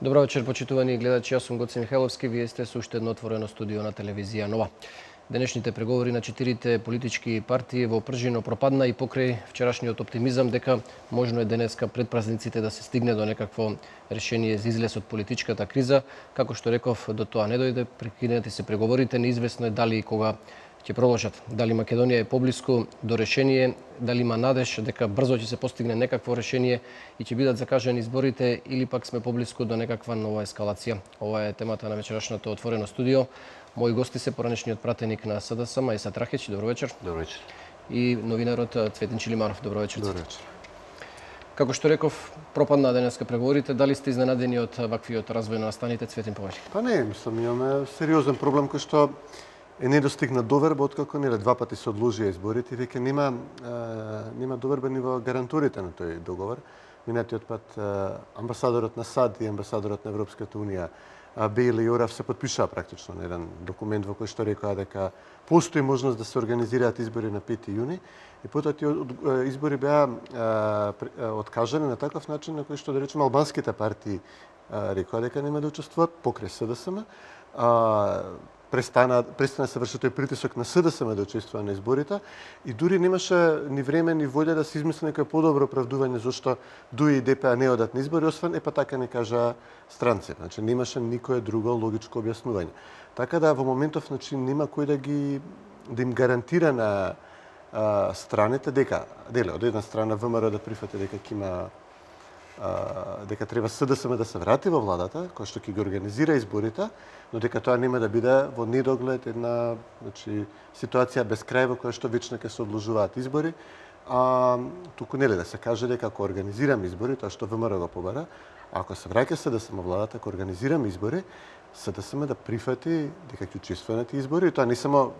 Добро вечер, почитувани гледачи. Јас сум Гоце Михайловски, вие сте со уште едно отворено студио на телевизија Нова. Денешните преговори на четирите политички партии во пржино пропадна и покрај вчерашниот оптимизам дека можно е денеска пред празниците да се стигне до некакво решение за излез од политичката криза. Како што реков, до тоа не дојде, прекинати се преговорите, неизвестно е дали и кога ќе продолжат. Дали Македонија е поблиску до решение, дали има надеж дека брзо ќе се постигне некакво решение и ќе бидат закажани изборите, или пак сме поблиску до некаква нова ескалација. Ова е темата на вечерашното отворено студио. Мои гости се поранешниот пратеник на СДСМ Мајса Трахич, добро вечер. Добро вечер. И новинарот Цветин Чилимаров, добро вечер. Добро вечер. Како што реков, пропадна денеска преговорите. Дали сте изненадени од ваквиот развој на настаните? Цветин, повеќе. Па не, мислам, имаме сериозен проблем кој што е недостигнат доверба, откако два пати се одложија изборите, веќе нема доверба ни во гаранторите на тој договор. Минатиот пат амбасадорот на САД и амбасадорот на Европската унија Бејли и Орав се подпишаа практично на еден документ во кој што рекоа дека постои можност да се организираат избори на 5 јуни и потоа тие избори беа откажани на таков начин на кој што, да речеме, албанските партии рекоа дека нема да учествуваат покрај СДСМ. Престана се врши тој притисок на СДСМ да учествува на изборите и дури немаше ни време ни волја да се измисли некој подобро оправдување зашто ДУИ и ДПА не одат на избори, освен така не кажа странци. Значи немаше никое друго логичко објаснување. Така да во моментов нема кој да им гарантира на страните дека од една страна ВМРО да прифати дека ќе има дека треба СДСМ да се врати во владата, кој што ќе ги организира изборите, но дека тоа нема да биде во недоглед една ситуација без крај во која што вечно ќе се одложуваат избори, туку нели да се каже дека ако организираме избори, тоа што ВМРО го побара, ако се враќа СДСМ во владата, ако организираме избори, СДСМ да прифати дека ќе учествува на тие избори, и тоа не само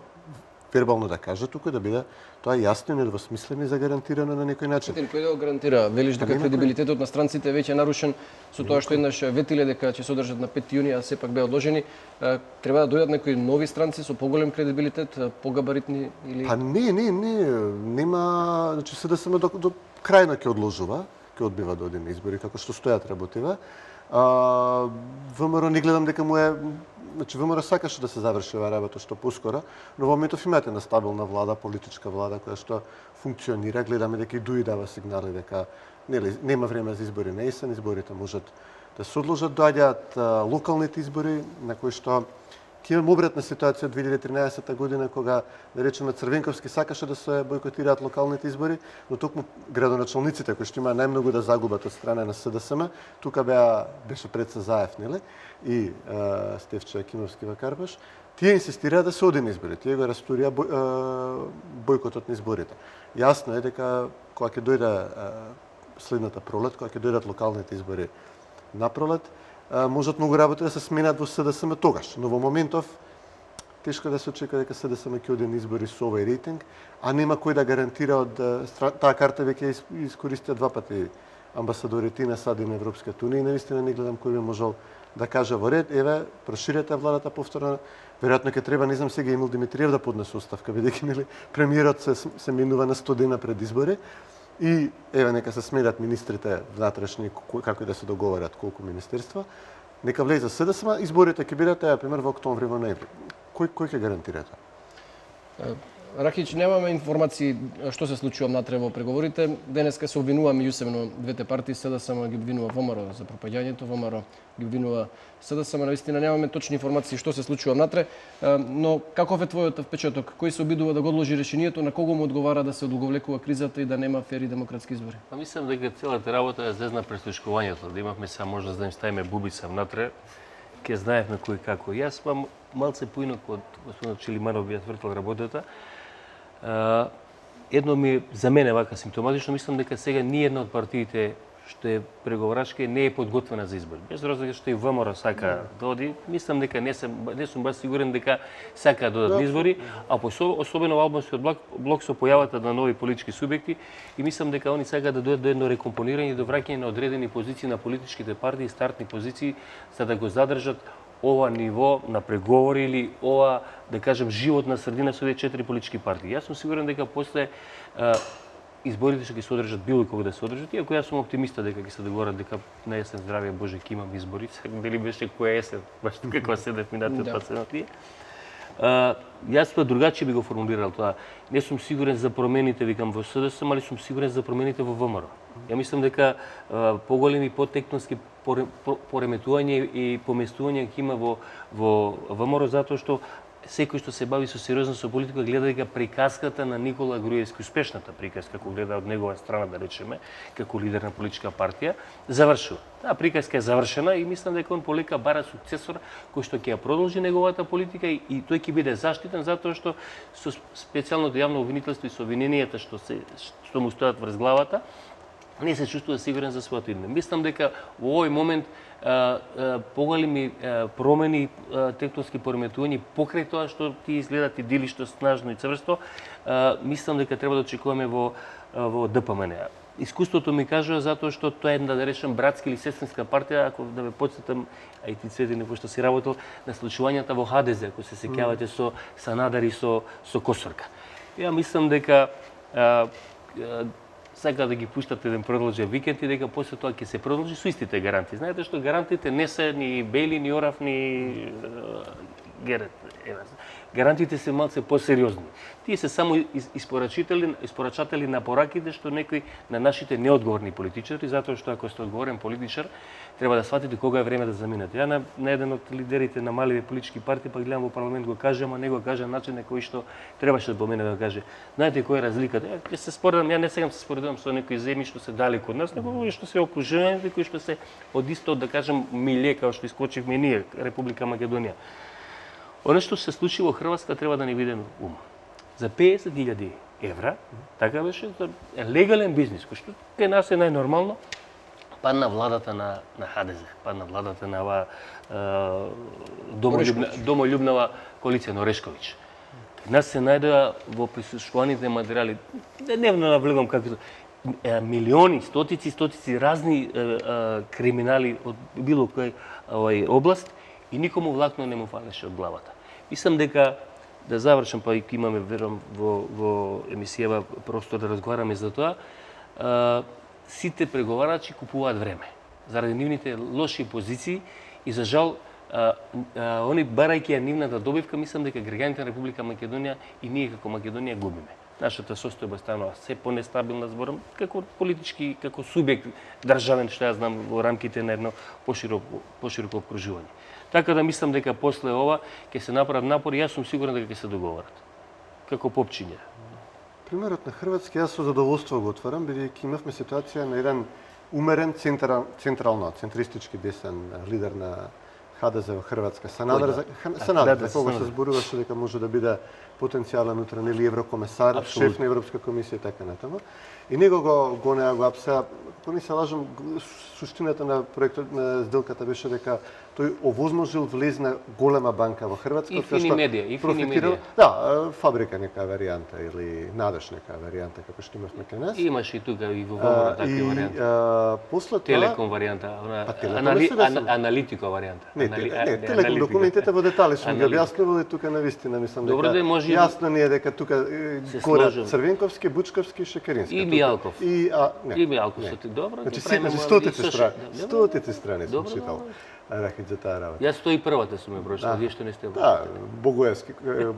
вербално да каже, туку да биде тоа јасно и недвосмислено и загарантирано на некој начин. Кој да го гарантира? Велиш дека кредибилитетот на странците веќе е нарушен со тоа што еднаш ветиле дека ќе се одржат на 5 јуни, а сепак беа одложени. Треба да дојдат некои нови странци со поголем кредибилитет, погабаритни или Па не, нема, значи СДСМ до крајно ќе одложува, ќе одбива да оди на избори како што стојат работива. ВМРО не гледам дека му е, значи ВМРО сакаше да се заврши оваа работа што поскоро, но во моментов имате една стабилна влада, политичка влада која што функционира. Гледаме дека и ДУИ дава сигнали дека нема време за избори на есен, изборите можат да се одложат, доаѓаат локалните избори на кои што ќе имаме обратна ситуација од 2013 година кога, да речеме, Црвенковски сакаше да се бойкотираат локалните избори, но токму градоначалниците кои што имаа најмногу да загубат од страна на СДСМ, тука беше пред Заев, нели? И Стефче Акимовски во Карбаш, тие инсистираа да се оди на избори, тие го растурија бойкотот на изборите. Јасно е дека кога ќе дојде следната пролет, кога ќе дојдат локалните избори на пролет, можат многу работи да се сменат во СДСМ тогаш, но во моментов тешко да се очекува дека СДСМ ќе оди на избори со овој рейтинг, а нема кој да гарантира од таа карта веќе искористија два пати амбасадорите на САД и на Европската унија и наистина не гледам кој би можел да каже во ред, еве, проширете владата повторно, веројатно ќе треба, не знам, сега Емил Димитриев да поднесе оставка, бидејќи нели премиерот се менува на 100 дена пред избори. И еве нека се сменат министрите внатрешни, како и да се договорат колку министерства. Нека влезе СДСМ, изборите ќе бидат, пример, во октомври, во ноември. Кој ќе гарантира тоа? Рахич, немаме информации што се случува внатре во преговорите. Денеска се обвинува меѓусебно двете партии, СДСМ ги обвинува ВМРО за пропаѓањето, ВМРО ги обвинува СДСМ. Навистина немаме точни информации што се случува внатре, но каков е твојот впечаток? Кој се обидува да го одложи решението, на кого му одговара да се одговлекува кризата и да нема фери демократски избори? Па мислам дека целата работа е зезна преслушкувањето, да имавме сега можност да им ставиме бубица внатре, ќе знаевме кој како. Јас сум малце поинак од господинот Чилимаров би ја свртал работата. Едно ми за мене вака симптоматично, мислам дека сега ниједна од партиите што е преговарачка не е подготвена за избори. Без разлика што и ВМРО сака да оди, мислам дека не сум баш сигурен дека сака да одат на избори, а особено во албанскиот блок со појавата на нови политички субјекти и мислам дека они сакаат да дојдат до едно рекомпонирање и до враќање на одредени позиции на политичките партии, стартни позиции, за да го задржат ова ниво на преговори или ова, да кажем, живот на средина со овие 4 политички партии. Јас сум сигурен дека после изборите што ќе се одржат било кога да се одржат, иако јас сум оптимиста дека ќе се договорат дека на есен здравје Боже ќе имам избори, дали беше која есен, баш каква седев минатиот пат се на тие. Јас па другачи би го формулирал тоа. Не сум сигурен за промените, викам, во СДСМ, али сум сигурен за промените во ВМРО. Ја мислам дека поголеми потектонски пореметување и поместување ќе има во ВМРО затоа што секој што се бави со сериозно со политика гледа дека приказката на Никола Груевски, успешната приказка, ако гледа од негова страна, да речеме, како лидер на политичка партија, завршува. Таа приказка е завршена и мислам дека он полека бара сукцесор кој што ќе ја продолжи неговата политика и тој ќе биде заштитен затоа што со специјалното јавно обвинителство и со обвиненијата што му стојат врз главата, не се чувствува сигурен за својата иднина. Мислам дека во овој момент поголеми промени, тектонски пореметувања покрај тоа што ти изгледат идилишно, снажно и цврсто, мислам дека треба да очекуваме во ДПМН. Искуството ми кажува затоа што тоа е една, да речем, братска или сестринска партија, ако да ве потсетам, а и ти Цветине, пошто си работел, на случувањата во ХДЗ, ако се сеќавате со Санадар и со Косорка. Ја мислам дека сака да ги пуштат еден продолжен викенд и дека после тоа ќе се продолжи со истите гаранти. Знаете што гарантите не се ни Бели, ни Орав, ни Герет. Гарантите се малце посериозни. Тие се само испорачатели на пораките што некои на нашите неодговорни политичари, затоа што ако сте одговорен политичар, треба да сватите кога е време да заминете. Ја на еден од лидерите на малите политички партии па гледам во парламент го каже, ама не го каже на начин на кој што требаше да помене да каже. Знаете која е разликата? Ја се споредам, ја не сегам се споредувам со некои земји што се далеко од нас, него овие што се окружени, кои што се од исто, да кажем, милје како што искочивме ние, Република Македонија. Оно што се случи во Хрватска треба да ни биде ум. За 50.000 евра, така беше, легален бизнис, кој што кај нас е најнормално, падна владата на ХДЗ, падна владата на оваа домолюбнава коалиција на Орешковиќ. Кај нас се најдоа во присуствуваните материјали, не навлегам како милиони, стотици разни криминали од било кој област и никому влакно не му фалеше од главата. Мислам дека, да завршам, па и имаме, верувам, во емисијава простор да разговараме за тоа, сите преговарачи купуваат време заради нивните лоши позиции и за жал они барајќи ја нивната добивка, мислам дека граѓаните на Република Македонија и ние како Македонија губиме. Нашата состојба станува се понестабилна, зборам, како политички, како субјект државен, што ја знам, во рамките на едно пошироко окружување. Така да мислам дека после ова ќе се направат напори, јас сум сигурен дека ќе се договорат. Како попчиња. Примерот на Хрватска јас со задоволство го отварам, бидејќи имавме ситуација на еден умерен центристички десен лидер на ХДЗ во Хрватска, Санадар, за кого се зборуваше дека може да биде потенцијален утрен или еврокомесар, шеф на Европска комисија и така натаму. И него го гонеа го апсеа. Ако не се лажам, суштината на проектот на сделката беше дека тој овозможил влезна голема банка во Хрватска, и фини медија. Да, фабрика нека варијанта или надеж нека варијанта како што имавме кај нас. Имаше и тука и во ВМРО такви варијанти. После тоа Телеком варијанта, аналитико варијанта. Не, Телеком документите во детали сум ги објаснувал и тука навистина мислам дека јасно ни е дека тука горе Црвенковски, Бучковски и Шекерински. И Мијалков. И Мијалков, добро. Значи стотици страни сум читал. Рахит за таа работа. Јас 101-та сум ја прочитал, вие што не сте. Да, Богоевски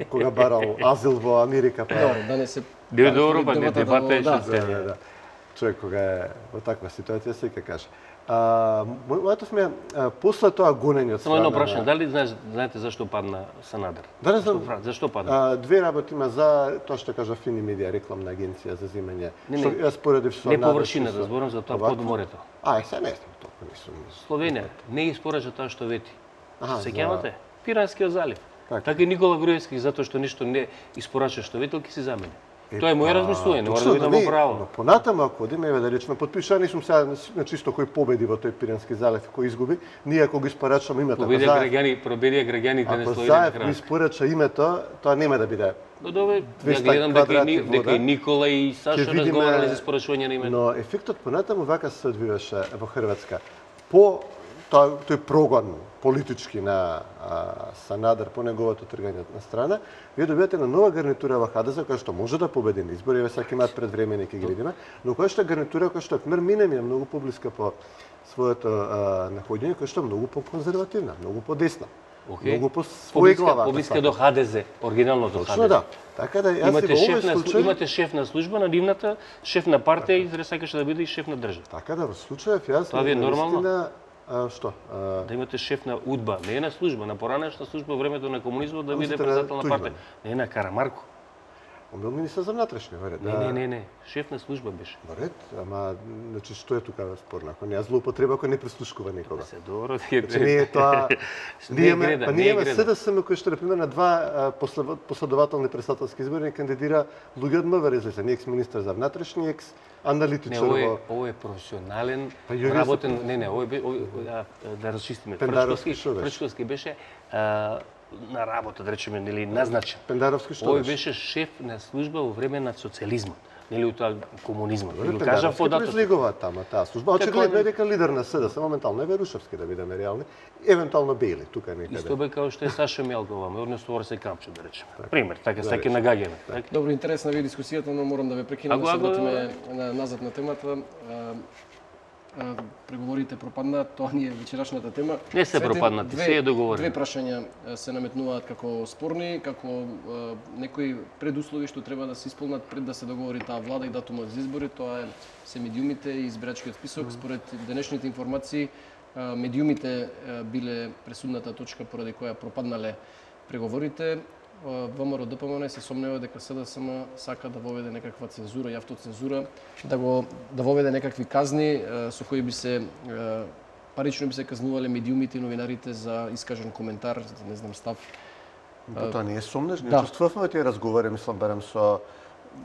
кога барал азил во Америка, па. Да не се добро, па не дебата е што сте. Да. Човек кога е во таква ситуација се ќе каже. Моето сме после тоа гонење од страна. Само едно прашање, дали знаете зашто падна Санадар? Да не знам. Зашто падна? Две работи има за тоа што кажа Фини медија, рекламна агенција за земење. Што јас поредив со не површината, зборам за тоа под морето. Се не знам толку нисум. Словенија не испорача тоа што вети. Сеќавате? Пиранскиот залив. Така и Никола Груевски затоа што нешто не испорача што ветил ќе се замени. Тоа е моје размислување, не мора да бидам во право. Но понатаму ако одиме да речеме потпишаа, не сум сега на чисто кој победи во тој Пирански залив и кој изгуби, ние ако го испорачаме името, победија граѓаните на Словенија. Ако Заев го испорача името, тоа нема да биде. Но добре, ја гледам дека и Никола и Саша разговарале за испорачување на името. Но ефектот понатаму вака се одвиваше во Хрватска. По тој прогон политички на Санадер по неговото тргање на страна, вие добивате на нова гарнитура во ХДС која што може да победи на избори, еве сега имаат предвремени ќе ги видиме, но која што е гарнитура која што минем е многу поблиска по своето находење, која што е многу по-конзервативна, многу по-десна. Многу по свој глава. Поблиска до ХДЗ, оригиналното ХДЗ. Точно да. Така да јас имате во овој случај имате шеф на служба на нивната, шеф на партија и сакаше да биде и шеф на држава. Така да во случајов јас Тоа ви е нормално? Што? Да имате шеф на УДБА, не е на служба, на поранешна служба во времето на комунизмот да биде Мислите на председател на Туѓман? партија. Не на Карамарко. Он бил министар за внатрешни, во ред. Не, шеф на служба беше. Во ред, ама значи што е тука спорно? Ако не злоупотреба, ако не прислушкува никога. Се добро. Значи не е тоа. Ние имаме СДСМ кој што например на два последователни председателски избори кандидира луѓе од МВР, за екс министар за внатрешни, екс аналитичар во Ово е професионален, юрист- работен, да расчистиме. Пендаровски што беше? Прчковски беше на работа, да речеме, нели назначен. Пендаровски што Овој беше? беше шеф на служба во време на социјализмот, нели у тоа комунизмот. Добре, Го кажав Пендаровски податок. произлегува тама таа служба. Очигледно е дека лидер на СДС, моментално е Верушевски да бидеме реални, евентуално Бејли тука некаде. Исто бе као што е Саша Мелкова, односно Орсе Камчо, да речеме. Пример, така саќе нагагаме. Така. Добро, интересна ви дискусијата, но морам да ве прекинам, да се вратиме назад на темата. Преговорите пропадна, тоа ни е вечерашната тема. Не се пропаднати, се е договорено. Две прашања се наметнуваат како спорни, како некои предуслови што треба да се исполнат пред да се договори таа влада и датумот за избори, тоа е се медиумите и избирачкиот список. Според денешните информации, медиумите биле пресудната точка поради која пропаднале преговорите. ВМРО ДПМН се сомнева дека СДСМ сака да воведе некаква цензура и автоцензура, да воведе некакви казни со кои би се парично би се казнувале медиумите и новинарите за искажен коментар, не знам, став. Тоа не е сомнеш, ние Да. чувствувавме тие разговори, мислам, барем со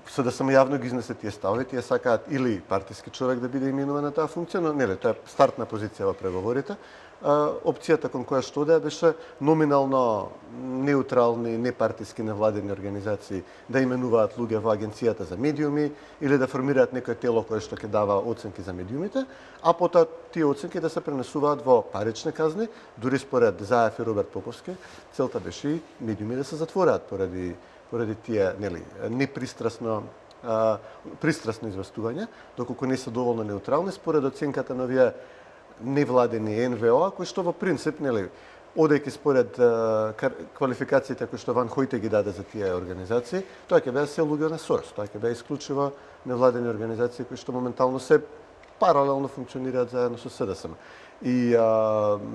СДСМ јавно ги изнесе тие ставови, тие сакаат или партиски човек да биде именуван на таа функција, но нели, тоа е стартна позиција во преговорите. Опцијата кон која што одеа беше номинално неутрални, непартиски невладени организации да именуваат луѓе во агенцијата за медиуми или да формираат некој тело кое што ќе дава оценки за медиумите, а потоа тие оценки да се пренесуваат во парични казни, дури според Заев и Роберт Поповски, целта беше и медиуми да се затвораат поради тие нели непристрасно известувања, доколку не се доволно неутрални според оценката на овие невладени НВО, кои што во принцип, нели, одејќи според квалификациите кои што Ван Хојте ги даде за тие организации, тоа ќе беа се луѓе на Сорос, тоа ќе беа исклучиво невладени организации кои што моментално се паралелно функционираат заедно со СДСМ. И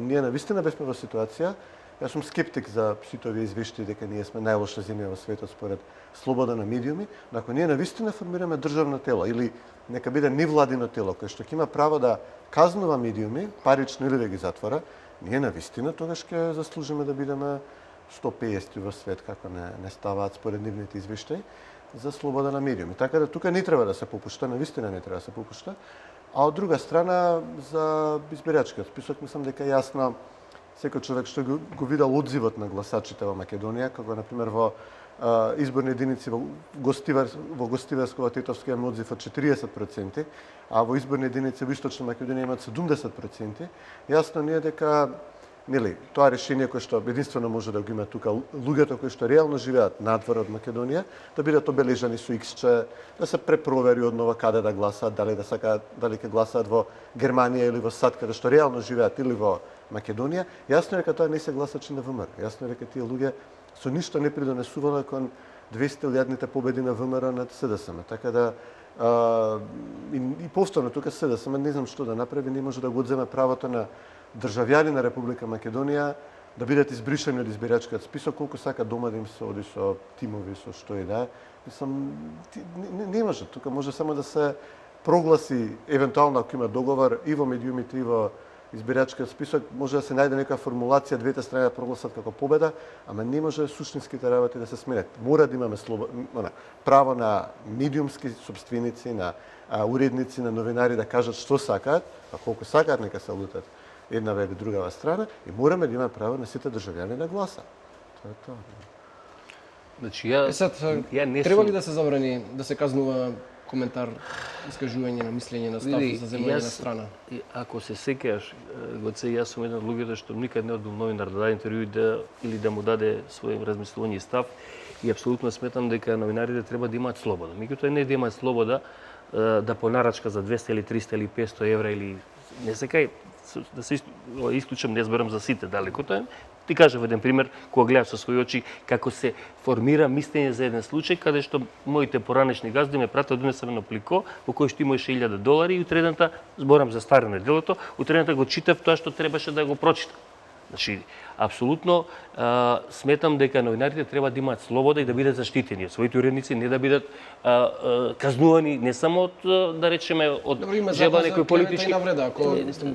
ние навистина бевме во ситуација, јас сум скептик за сите овие извештаи дека ние сме најлоша земја во светот според слобода на медиуми, но ако ние навистина формираме државно тело или нека биде невладино тело кое што ќе има право да казнува медиуми, парично или да ги затвора, ние навистина тогаш ќе заслужиме да бидеме 150 во свет, како не ставаат според нивните извештаи, за слобода на медиуми. Така да тука не треба да се попушта, навистина не треба да се попушта. А од друга страна, за избирачкиот список, мислам дека јасно секој човек што го видел одзивот на гласачите во Македонија, како например во изборни единици во Гостиварско-Тетовски имаме одзив од 40%, а во изборни единици во Источна Македонија имаат 70%. Јасно ни е дека нели, тоа решение кое што единствено може да го има тука луѓето кои што реално живеат надвор од Македонија, да бидат обележани со иксче, да се препровери однова каде да гласаат, дали ќе гласаат во Германија или во САД, каде што реално живеат, или во Македонија. Јасно е дека тоа не се гласачи на ВМРО. Јасно е дека тие луѓе со ништо не придонесувале кон 200.000-ните победи на ВМРО над СДСМ. Така да и повторно тука СДСМ не знам што да направи, не може да го одземе правото на државјани на Република Македонија да бидат избришани од избирачкиот список, колку сака дома да им се оди со тимови, со што и да е. Мислам, не може. Тука може само да се прогласи, евентуално ако има договор и во медиумите, и во избирачкиот список, може да се најде нека формулација, двете страни да прогласат како победа, ама не може суштинските работи да се сменат. Мора да имаме право на медиумски собственици, на уредници, на новинари да кажат што сакаат, а колку сакаат нека се лутат еднава или другава страна, и мораме да имаме право на сите државјани да гласат. Тоа е тоа. Значи, ја не треба сум... ли да се забрани да се казнува коментар, искажување на мислење на став за земјање на страна. Ако се сеќаш, Гоце, јас сум еден од луѓето што никад не одбил новинар да даде интервју или да му даде свој размислување и став, и апсолутно сметам дека новинарите треба да имаат слобода. Меѓутоа не да имаат слобода да понарачка за 200 или 300 или 500 евра или не секај да се исклучам, не зборам за сите далеко тоа. Ти кажав еден пример, кога гледав со своји очи како се формира мислење за еден случај, каде што моите поранешни газди ме пратат донесаме на плико, во кој што имаше $1000 и утредната, зборам за старено делото, утредната го читав тоа што требаше да го прочитам. Значи, апсолутно сметам дека новинарите треба да имаат слобода и да бидат заштитени. Своите уредници не да бидат казнувани не само од, да речеме, од жеба некој политички...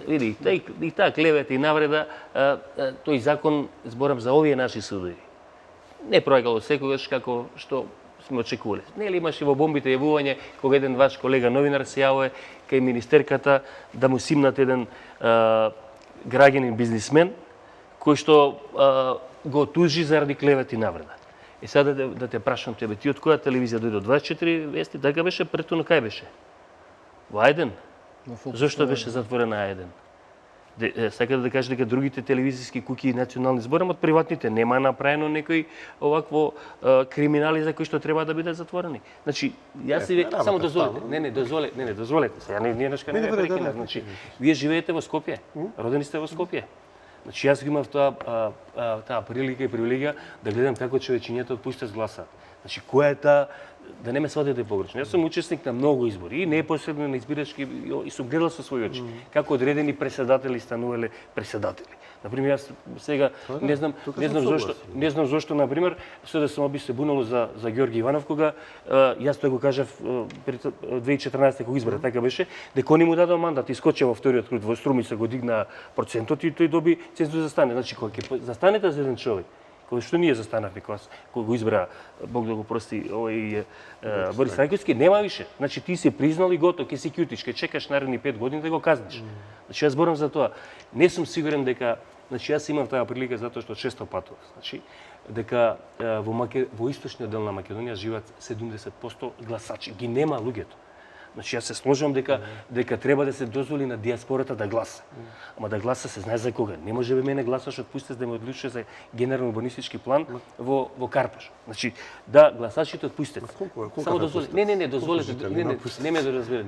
Види, и таа клевета и навреда, тој закон, зборам за овие наши судови, не проиграло секогаш како што сме очекувале. Нели имаше во бомбите јавување кога еден ваш колега новинар се јавува кај министерката да му симнат еден граѓанин бизнисмен кој што го тужи заради клевет и навреда. И сега да те прашам тебе, ти од која телевизија дојде? Од 24 вести, така беше, претhodно кај беше? Во Ајден? Зошто беше затворена Ајден? Сака да кажа дека другите телевизиски куќи и национални, зборам од приватните, нема направено некој овакво криминали за кои што треба да бидат затворени. Значи, јас си само дозволете. Дозволете. Сега ние нешка не прекинав. Значи, вие живеете во Скопје. Родени сте во Скопје. Значи, јас имав таа прилика и привилегија да гледам како човечињето отпуштат гласа. Значи, која е таа, да не ме сватите погрешно. Јас сум учесник на многу избори и непосредно на избирачки и сум гледал со своји очи како одредени преседатели станувале преседатели. Например, јас сега не знам зошто например СДСМ би се бунало за Ѓорги Иванов кога јас тоа го кажав пред 2014 кога избора така беше, дека они му дадоа мандат и скочи во вториот круг во Струмица го дигна процентот и тој доби цензус за застане. Значи кога ќе застанете за еден човек кој што ние застанавме кога го избра, Бог да го прости, овој Борис Трајковски, нема више. Значи ти си признал и готов, ќе си кјутиш, ќе чекаш наредни 5 години да го казниш. Значи јас зборам за тоа. Не сум сигурен дека, значи јас имам таа прилика затоа што често патувам. Значи дека во источниот дел на Македонија живеат 70% гласачи. Ги нема луѓето. Значи јас се сложам дека треба да се дозволи на диаспората да гласа. Ама да гласа се знае за кога. Не може бе мене гласаш од пустец да ме одлучува за генерален урбанистички план во Карпаш. Значи да гласачите од пустец. Само дозволи. Не, дозволете. Не ме да разбере.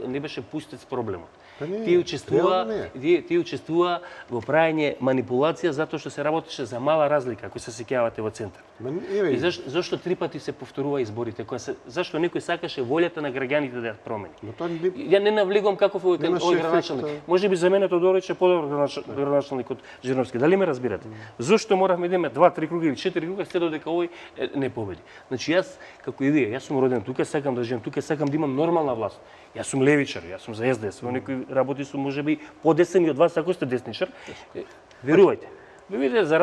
Не беше пустец проблемот. Тие учествува во праење манипулација затоа што се работеше за мала разлика, ако се сеќавате во центар. И зашто 3 пати се повторува изборите? Зашто некој сакаше волјата на граѓаните да ја промени? Ја не навлегувам каков е овој градоначалник. Може би за мене Тодоровиќ е подобар градоначалник од Жириновски. Дали ме разбирате? Зошто моравме да имаме 2, 3 круга или 4 круга се додека овој не победи? Значи јас како и вие, јас сум роден тука, сакам да живеам тука, сакам да имам нормална власт. Јас сум левичар, јас сум за СДС, во некои работи сум можеби подесен и од вас ако сте десничар. Верувајте. Ве видите, за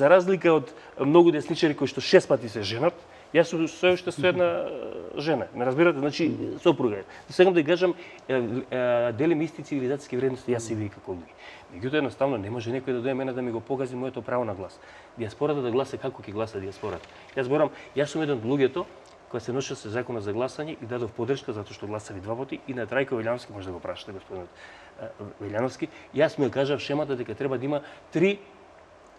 разлика од многу десничари кои што 6 пати се женат, јас сум се уште со една жена. Ме разбирате? Значи сопруга е. Сакам да ја кажам, делим исти цивилизацијски вредности јас и вие како луѓе. Меѓутоа едноставно не може некој да дое мене да ми го погази моето право на глас. Диаспората да гласа како ќе гласа диаспората. Јас зборам, јас сум еден од луѓето кој се ношеше законот за гласање и дадов поддршка затоа што гласави 2 пати и на Трајко Велјановски, може да го прашате господинот Велјановски, јас му ја кажав шемата дека треба да има 3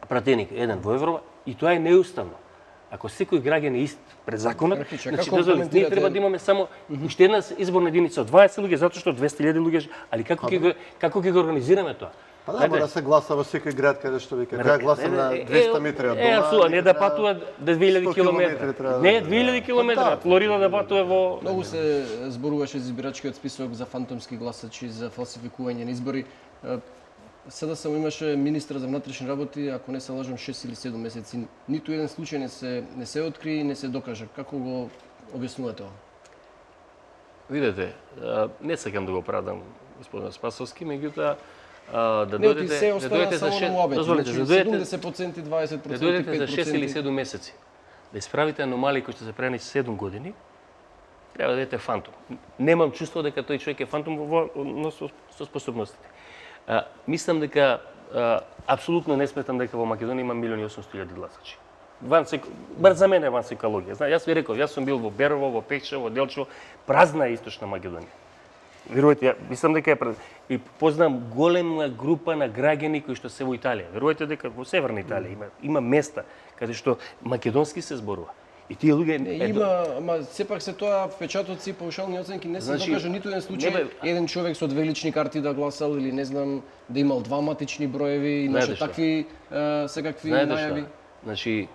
пратеника, еден во Европа и тоа е неуставно. Ако секој граѓан е ист пред законот, значи ние треба да имаме само уште една изборна единица од 20 луѓе затоа што 200.000 луѓе, али како ќе го организираме тоа? Па да, мора се гласа во секој град каде што вика, кај гласа на 200 метри од дома. Не да патува 2000 километри. Не, 2000 километри. Флорида да патува во... Многу се зборуваше за избирачкиот список, за фантомски гласачи, за фалсификување на избори. Сега само имаше министра за внатрешни работи, ако не се лажам, 6 или 7 месеци. Ниту еден случај не се откри и не се докажа. Како го објаснувате ова? Видете, не сакам да го правдам господин Спасовски, меѓутоа да дојдете за 70%, 20%, да дојдете за 6 или 7 месеци, да исправите аномалии кои што се правени 7 години, треба да дадете фантом. Немам чувство дека тој човек е фантом со способностите. Мислам дека апсолутно не сметам дека во Македонија има 1.800.000 гласачи. бар за мене ван сека логија. Јас ви реков, јас сум бил во Берово, во Пекшево, во Делчево, празна е Источна Македонија. Верувате, ја мислам дека е празна. И познам голема група на граѓани кои што се во Италија. Верувате дека во Северна Италија има места каде што македонски се зборува. И тие луѓе има, ама сепак се тоа впечатоци, паушални оценки не се докажа ниту еден случај еден човек со две лични карти да гласал или не знам да имал два матични броеви, имаше такви секакви најави. Значи,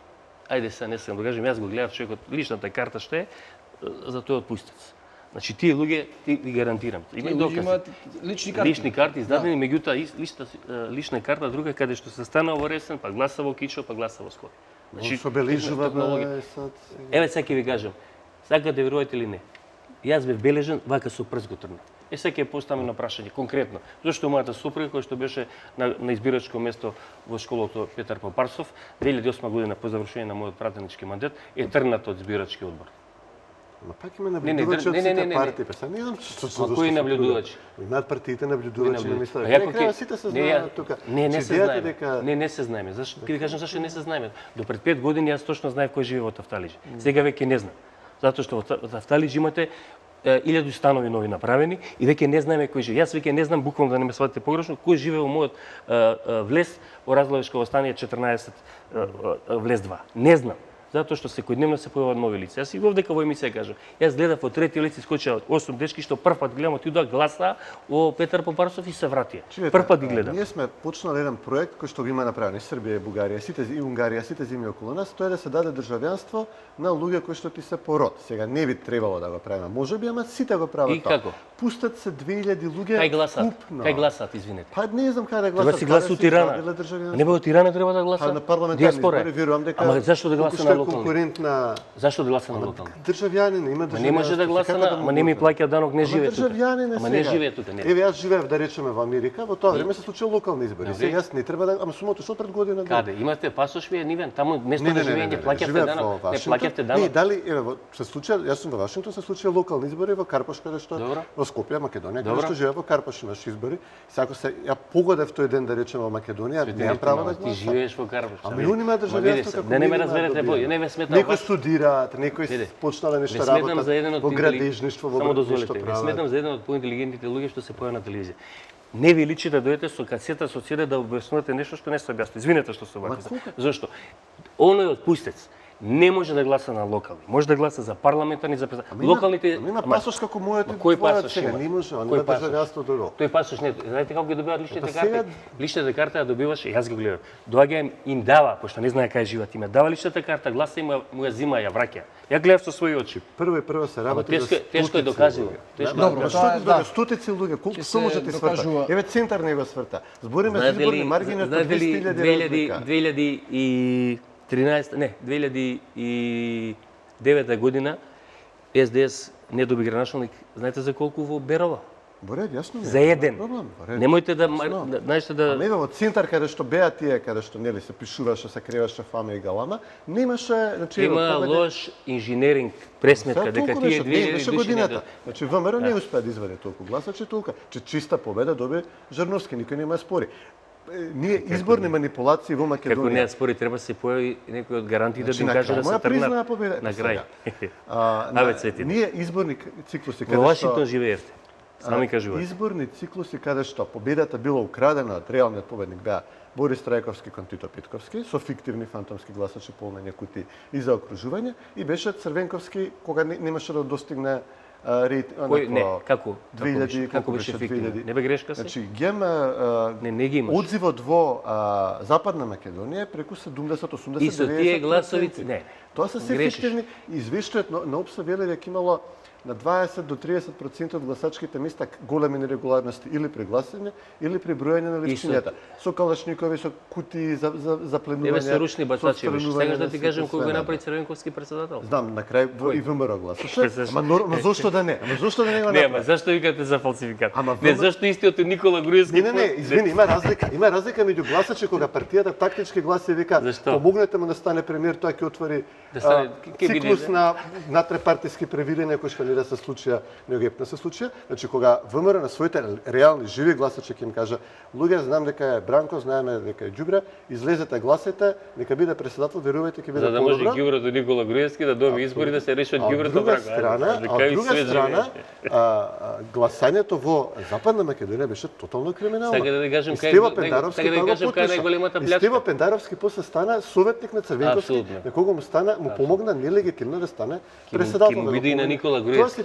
ајде се не сакам да кажам, јас го гледав човекот, личната карта што е за тој отпустец. Значи тие луѓе ти ви гарантирам. Има докази. Лични карти издадени, меѓутоа лична карта друга каде што се станува во Ресен, па гласа во Кичо, па гласа во Скопје. Значи со бележува сад. Еве сега ќе ви кажам. Сакате да верувате или не? Јас бев бележен вака со прст го тргнав. Сега ќе поставам на прашање конкретно. Зошто мојата супруга која што беше на избирачко место во школото Петар Попарсов 2008 година по завршување на мојот пратенички мандат е тргната од избирачки одбор. Ма пак има наблюдувачи од сите партии, па се не знам што кои наблюдувачи? Имаат партиите наблюдувачи, не мислам. Ја сите се знаат тука. Не се знаеме. Не се знаеме. Зашто ќе ви кажам зашто не се знаеме? До пред 5 години јас точно знаев кој живее во Тафталиџи. Сега веќе не знам. Затоа што во Тафталиџи имате 1000 станови нови направени и веќе не знаеме кој живее. Јас веќе не знам, буквално да не ме сватите погрешно, кој живее во мојот влез во Разловишко востание 14 влез 2. Не знам. Затоа што секојдневно се појавуваат нови лица. Јас и вовдека во емисија кажам. Јас гледав во трети лице искочија 8 дечки што прв пат гледам отидоа гласа о Петар Попарсов и се вратија. Прв пат ги гледам. Ние сме почнали еден проект кој што го има направен и Србија, и Бугарија, и Унгарија, сите земји околу нас, тоа е да се даде државјанство на луѓе кои што ти се по род. Сега не би требало да го правиме, можеби, ама сите го прават тоа. И како? Пустат се 2000 луѓе купно. Кај гласат, извинете? Па не знам каде гласат. Треба си гласа од Тирана. Не бе од Тирана треба да гласа. На парламентарни избори верувам дека. Ама зашто да гласа на локални? Конкурентна. Зашто да гласа на локални? Државјанин има државјанство. Не може да гласа на, ама не ми плаќа данок, не живее тука. Ама не живее тука, не. Еве јас живеев да речеме во Америка, во тоа време се случило локални избори. Сега јас не треба да, ама сум отишол пред година. Каде? Имате пасош вие нивен, таму место на живење, плаќате данок, не плаќате данок. Не, дали еве се случија, јас сум во Вашингтон, се случија локални избори во Карпаш, каде што во Скопје, Македонија, каде што живеев во Карпаш имаш избори. Сега се ја погодев тој ден да речеме во Македонија, немам право да ти живееш во Карпаш. Ама и они имаат државјанство како не ме разберете, не ме сметам. Некои студираат, некои почнале нешто работат во градежништво, во градежништво. Ме сметам за еден од поинтелигентните луѓе што се појавува на телевизија. Не ви личи да дојдете со касета со CD да објаснувате нешто што не се објасни. Извинете што се обаките. Зошто? Оној отпустец не може да гласа на локални. Може да гласа за парламентарни, за локалните. Има пасош како мојот и кој пасош има? Не може, он има државјанство друго. Тој пасош не. Знаете како ги добиваат личните карти? Личната карта ја добиваш, јас ги гледам. Доаѓа им дава, пошто не знае кај живеат, им дава личната карта, гласа им му ја зима, ја враќа. Ја гледав со своји очи. Прво се работи за тешко е докажливо. Добро, што стотици луѓе, колку само можете сврта? Еве центар не го сврта. Збориме за изборни маргини од 2000 2009 година СДС не доби граначалник, знаете за колку во Берова? Боред, јасно. За еден. Немојте да знаете да Ама во центар каде што беа тие, каде што нели се пишуваше, се креваше фама и галама, немаше, значи има лош инженеринг пресметка дека тие 2000 годината. Значи ВМРО не успеа да извади толку гласачи толку, че чиста победа доби Жирновски, никој нема спори. Ние изборни манипулации во Македонија. Како не спори, треба да се појави некој од гарантите да им каже да се тргнат на крај. Ние изборни циклуси каде што во Вашингтон живеевте. Сами кажувате. Изборни циклуси каде што победата била украдена од реалниот победник беа Борис Трајковски кон Тито Питковски со фиктивни фантомски гласачи полнење кути и за окружување и беше Црвенковски кога немаше да достигне рейт не, како 2000 како беше фиктивно. Не бе грешка се? Значи гема не ги имаш. Одзивот во Западна Македонија преку 70-80 и со тие гласови не. Тоа се се фиктивни. Извештајот на ОПС вели дека имало на 20 до 30% од гласачките места големи нерегуларности или при гласање или при броење на листињата. Со калашникови, со кутии за пленување. Еве со ручни бацачи беше. Сакаш да ти кажам кој го направи Црвенковски председател? Знам, на крај и ВМРО гласаше. Ама зошто да не? Ама зошто да не го направи? Не, ама зашто викате за фалсификат? Не, зашто истиот Никола Груевски? Не, извини, има разлика меѓу гласачи кога партијата тактички гласи вика помогнете му да стане премиер, тоа ќе отвори циклус на натрепартиски превирења кои што не да се случија, него епна се случија. Значи кога ВМРО на своите реални живи гласачи ќе им кажа: "Луѓе, знам дека е Бранко, знаеме дека е ѓубре, излезете гласете, нека биде председател, верувајте ќе биде подобро." За да може ѓубрето Никола Груевски да доби избори да се решат ѓубрето Бранко. Од друга страна, гласањето во Западна Македонија беше тотално криминално. Сака да кажам Стево Пендаровски кај најголемата плячка. Стево Пендаровски после стана советник на Црвенковски, на кого му помогна нелегитимно да стане председател. Ќе му биде и на Никола Груевски.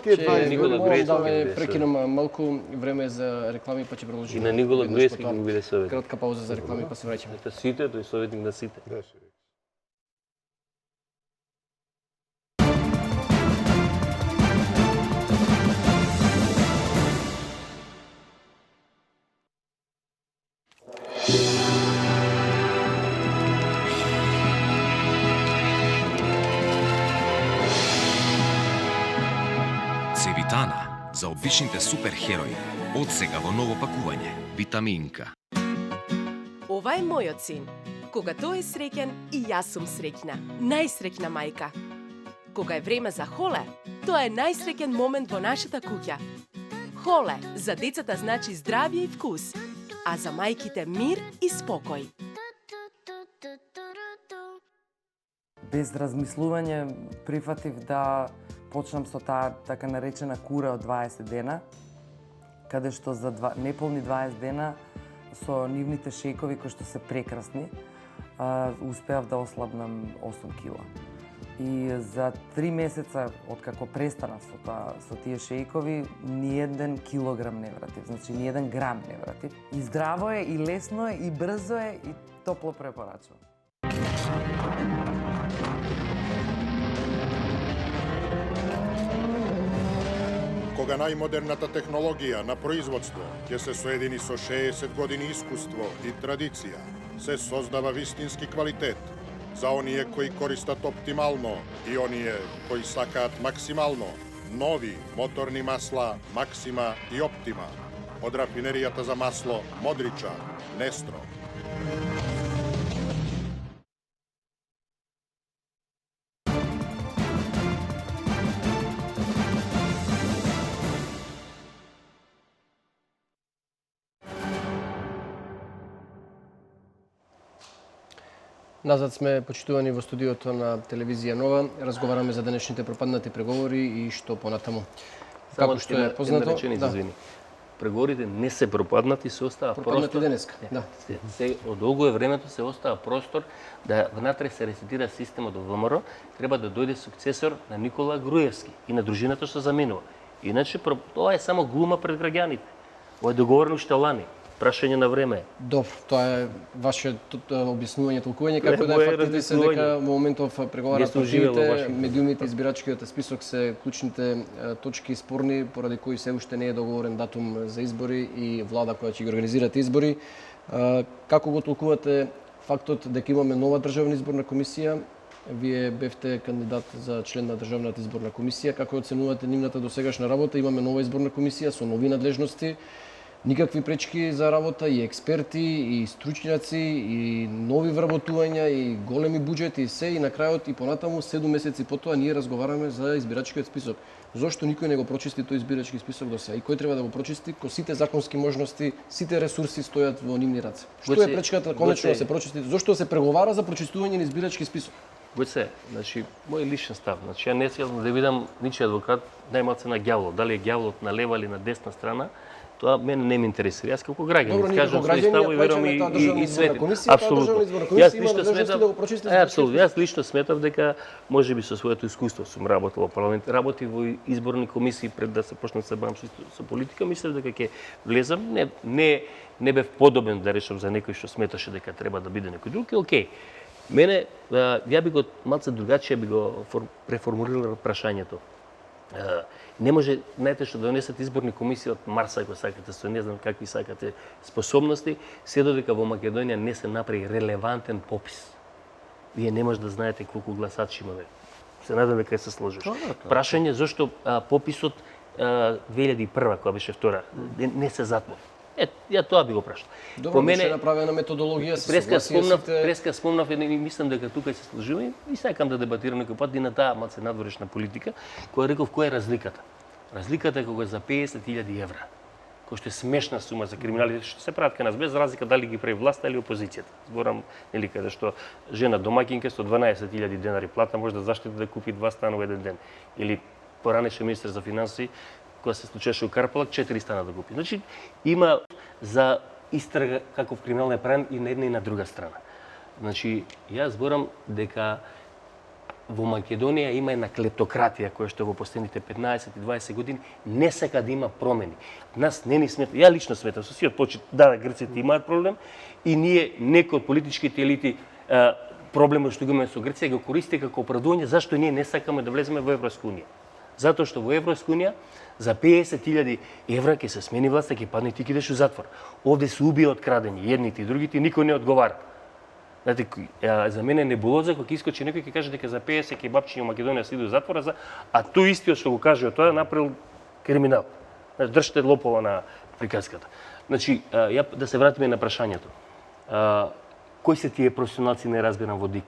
Никола Груевски да ме прекинам малку, време за реклами, па ќе продолжиме. И на Никола Груевски ќе му биде советник. Кратка пауза за реклами, па се враќаме. Ето сите, тој советник на сите. Цевитана за обичните суперхерои. Од сега во ново пакување. Витаминка. Ова е мојот син. Кога тој е среќен, и јас сум среќна. Најсреќна мајка. Кога е време за холе, тоа е најсреќен момент во нашата куќа. Холе за децата значи здравје и вкус, а за мајките мир и спокој. Без размислување прифатив да почнам со таа така наречена кура од 20 дена, каде што за неполни 20 дена со нивните шејкови кои што се прекрасни, успеав да ослабнам 8 кила. И за 3 месеца откако престанав со тие шејкови, ни еден килограм не вратив, значи ни еден грам не вратив. И здраво е, и лесно е, и брзо е, и топло препорачувам. Кога најмодерната технологија на производство ќе се соедини со 60 години искуство и традиција, се создава вистински квалитет за оние кои користат оптимално и оние кои сакаат максимално. Нови моторни масла Максима и Оптима од рафинеријата за масло Модрича, Нестро. Назад сме, почитувани, во студиото на телевизија Нова. Разговараме за денешните пропаднати преговори и што понатаму. Како што е познато, извини. Преговорите не се пропаднати, се остава пропаднати денеска. Да. Се од долго е времето се остава простор да внатре се ресетира системот во ВМРО, треба да дојде сукцесор на Никола Груевски и на дружината што заменува. Иначе тоа е само глума пред граѓаните. Ова е договорено уште лани. Прашање на време. Добро, тоа е ваше објаснување, толкување, како да е фактите се дека во моментов преговараат партиите, медиумите, избирачкиот список се клучните точки спорни, поради кои се уште не е договорен датум за избори и влада која ќе ги организира избори. Како го толкувате фактот дека имаме нова државна изборна комисија? Вие бевте кандидат за член на државната изборна комисија. Како оценувате нивната досегашна работа? Имаме нова изборна комисија со нови надлежности. Никакви пречки за работа, и експерти, и стручњаци, и нови вработувања, и големи буџети, и се, и на крајот и понатаму 7 месеци потоа ние разговараме за избирачкиот список. Зошто никој не го прочисти тој избирачки список до сега? И кој треба да го прочисти, кога сите законски можности, сите ресурси стојат во нивни раце? Што е пречката конечно да се прочисти? Зошто се преговара за прочистување на избирачки список? Гоце, значи, мој личен став, значи ја не сакам да видам ничи адвокат најмалце на ѓаволот, дали е ѓаволот на лева или на десна страна. Тоа мене не ме интересира. Јас како граѓанин кажам свој став и верувам и свет. Апсолутно. Јас лично сметав, апсолутно. Јас лично сметав дека можеби со своето искуство сум работел во парламент, работи во изборни комисии пред да се почнам се бавам со политика, мислев дека ќе влезам, не бев подобен да решам за некој што сметаше дека треба да биде некој друг, и окей. Мене ја би го малце другачие би го преформулирал прашањето. Не може, знаете што донесат изборни комисии од Марс, ако сакате, со не знам какви сакате способности, се додека во Македонија не се направи релевантен попис. Вие не може да знаете колку гласачи имаме. Се надам дека се сложиш. Прашање зошто пописот 2001 кога беше втора не се затвори. Ја тоа би го прашал. Добро, беше направена методологија, преска спомнав и мислам дека тука се сложиме и сакам да дебатирам некој пат и на таа малце надворешна политика, која реков која е разликата. Разликата е кога за 50.000 евра, кој што е смешна сума за криминалите, што се прават кај нас, без разлика дали ги прави власта или опозицијата. Зборам, нели, каде што жена домакинка со 12.000 денари плата може да заштити да купи 2 стана во еден ден. Или поранеше министер за финансии, кога се случеше у Карпалак, 4 стана да купи. Значи, има за истрага каков криминал е правен и на една и на друга страна. Значи, јас зборам дека во Македонија има една клептократија која што во последните 15 и 20 години не сака да има промени. Нас не ни смета, ја лично сметам, со сиот почит, да, грците имаат проблем и ние, некои од политичките елити, проблемот што го имаме со Грција го користи како оправдување зашто ние не сакаме да влеземе во Европска унија. Затоа што во Европска унија за 50.000 евра ќе се смени власта, ќе падне и ти ќе идеш у затвор. Овде се убија од крадење, едните и другите, никој не одговара. Знаете, за мене небулоза кога ќе искочи некој ќе каже дека за 50 кебапчиња во Македонија се иде у затвора, а тој истиот што го кажува тоа направил криминал. Значи, држте лопова на приказката. Значи, ја да се вратиме на прашањето. Кои се тие професионалци не разбирам во ДИК?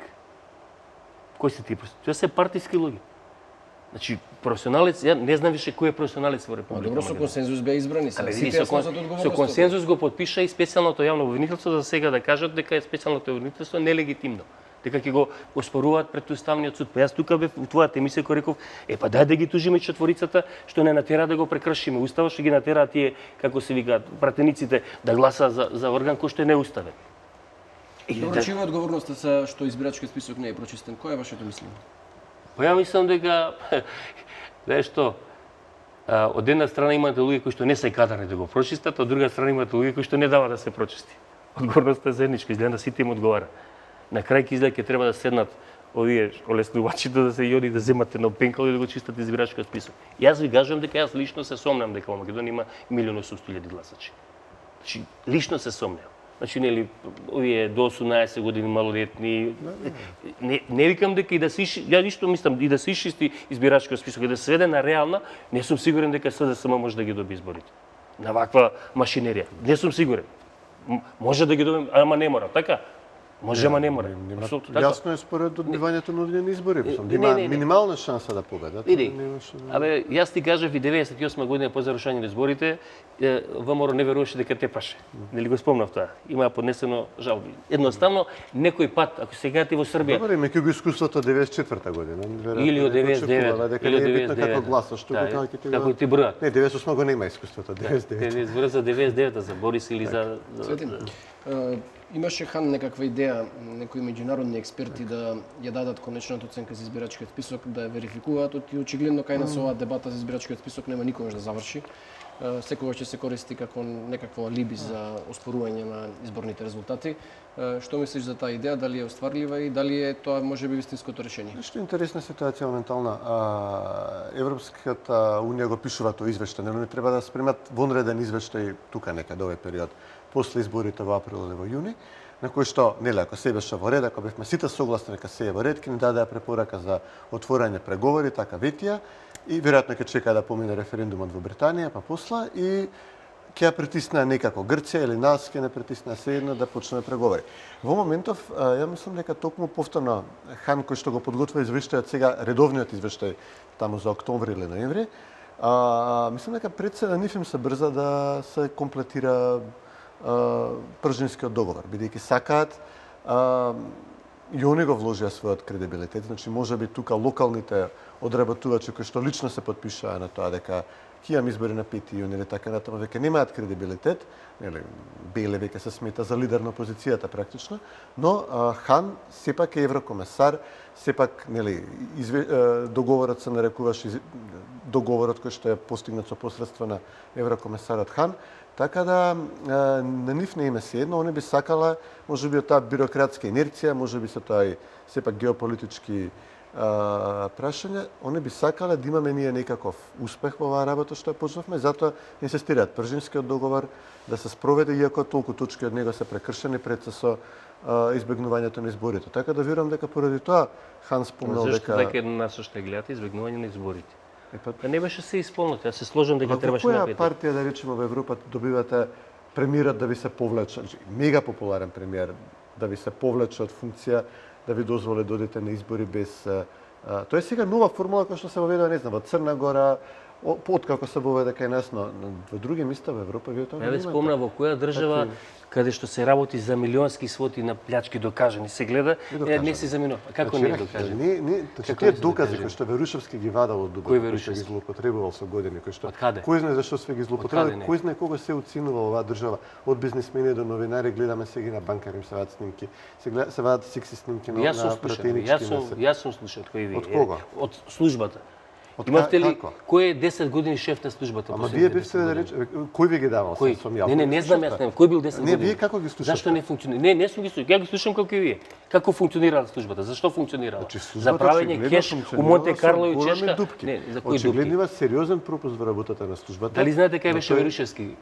Кои се тие професионалци? Тоа се партиски луѓе. Значи, професионалец, ја не знам више кој е професионалец во Република Добро, со консензус беа избрани. Со консензус го потпиша и специјалното јавно обвинителство за сега да кажат дека специјалното обвинителство е нелегитимно. Дека ќе го оспоруваат пред Уставниот суд. Па јас тука бев во твојата емисија кој реков, па дај да ги тужиме четворицата што не натера да го прекршиме уставот, што ги натера тие, како се викаат, пратениците да гласаат за орган кој што е неуставен. Добро, чија одговорноста за што избирачкиот список не е прочистен? Кој е вашето мислење? Па ја мислам дека, знаеш што, од една страна имате луѓе кои што не се кадарни да го прочистат, од друга страна имате луѓе кои што не дава да се прочисти. Одговорноста е заедничка, изгледа сите им одговара. На крај ќе изгледа ќе треба да седнат овие олеснувачите да се јоди да земат едно пенкало и да го чистат избирачкиот список. Јас ви кажувам дека јас лично се сомнам дека во Македонија има 1.800.000 гласачи. Значи, лично се сомнам. Значи, нели, овие до 18 години малолетни, не викам дека и да се ја ништо мислам и да се исчисти избирачкиот список и да се сведе на реална, не сум сигурен дека СДСМ може да ги доби изборите. На ваква машинерија. Не сум сигурен. Може да ги добиме, ама не мора, така? Може, ама не мора. Јасно е според одбивањето на одредени избори. Има минимална шанса да победат. Види, абе, јас ти кажав и 98 година по завршање на изборите, ВМРО не веруваше дека те паше. Нели го спомнав тоа? Има поднесено жалби. Едноставно, некој пат, ако сега ти во Србија... Добре, имајќи го искуството 94-та година. Или од 99, или од 99. Како гласаш, што како ти бројат. Не, 98 го нема искуството, 99. Те избора за 99-та, за Борис или за... Имаше Хан некаква идеја, некои меѓународни експерти да ја дадат конечната оценка за избирачкиот список, да ја верификуваат, и очигледно кај нас оваа дебата за избирачкиот список нема никогаш да заврши. Секогаш ќе се користи како некакво алиби за оспорување на изборните резултати. Што мислиш за таа идеја, дали е остварлива и дали е тоа можеби вистинското решение? Нешто интересна ситуација моментална. Европската унија го пишува тој извештај, не треба да спремат вонреден извештај тука некаде овој период после изборите во април или во јуни, на кој што, нели, ако се беше во ред, ако бевме сите согласни дека се е во ред, ќе ни дадеа препорака за отворање преговори, така ветија, и веројатно ќе чека да помине референдумот во Британија, па посла, и ќе ја притиснаа некако Грција или нас, ќе не притиснаа sejedno да почнеме преговори. Во моментов, ја мислам дека токму повторно Хан кој што го подготвува извештајот сега, редовниот извештај таму за октомври или ноември, мислам дека пред се да нифим се брза да се комплетира Пржинскиот договор, бидејќи сакаат и они го вложија својот кредибилитет, значи може би тука локалните одработувачи кои што лично се потпишаа на тоа дека ќе имаме избори на 5 јуни или така натаму, веќе немаат кредибилитет, нели Беле веќе се смета за лидер на опозицијата практично, но Хан сепак е еврокомесар, сепак нели договорот се нарекуваше договорот кој што е постигнат со посредство на еврокомесарот Хан. Така да на нив не име sejedno, они би сакала, може би од таа бирократска инерција, може би со тоа и сепак геополитички прашања, они би сакале да имаме ние некаков успех во оваа работа што ја почнавме, затоа инсистираат Пржинскиот договор да се спроведе, иако толку точки од него се прекршени пред со избегнувањето на изборите. Така да верувам дека поради тоа Хан спомнал дека... Зашто така едно насо што гледате избегнување на изборите? Не беше се исполнето, јас се сложам дека требаше на која партија, да речеме, во Европа добивате премиерот да ви се повлече, мега популарен премиер, да ви се повлече од функција, да ви дозволи да одите на избори без... Тоа е сега нова формула која што се воведува, не знам, во Црна Гора, откако се воведе кај нас, но во други места во Европа вие тоа Еве спомна во која држава каде што се работи за милионски своти на плячки докажани, се гледа, не се заминува. Како не докажани? Не, тие докази кои што Верушевски ги вадал од Дубак, Кој кои што ги Верушевски? злоупотребувал со години, кои што Од каде? кој знае зашто све ги злоупотребувал, не? кој знае кога се уцинува оваа држава, од бизнисмени до новинари, гледаме сега на банкари им се вадат снимки, се вадат секси снимки на пратенички. Јас сум слушал кој ви. Од кога? Од службата. Од Имавте ли како? кој е 10 години шеф на службата? Ама вие бевте да рече, кој ви ги давал? Кој? Сум јас. Не знам јас, кој бил 10 години? Не, вие како ги слушате? Зашто не функционира? Не сум ги слушал. Ја ги слушам како и вие. Како функционирала службата? Зашто функционирала? Значи, За правење кеш у Монте Карло и Чешка? Не, за кои очигледно дупки? има сериозен пропуст во работата на службата. Дали знаете кај беше тој- Верушевски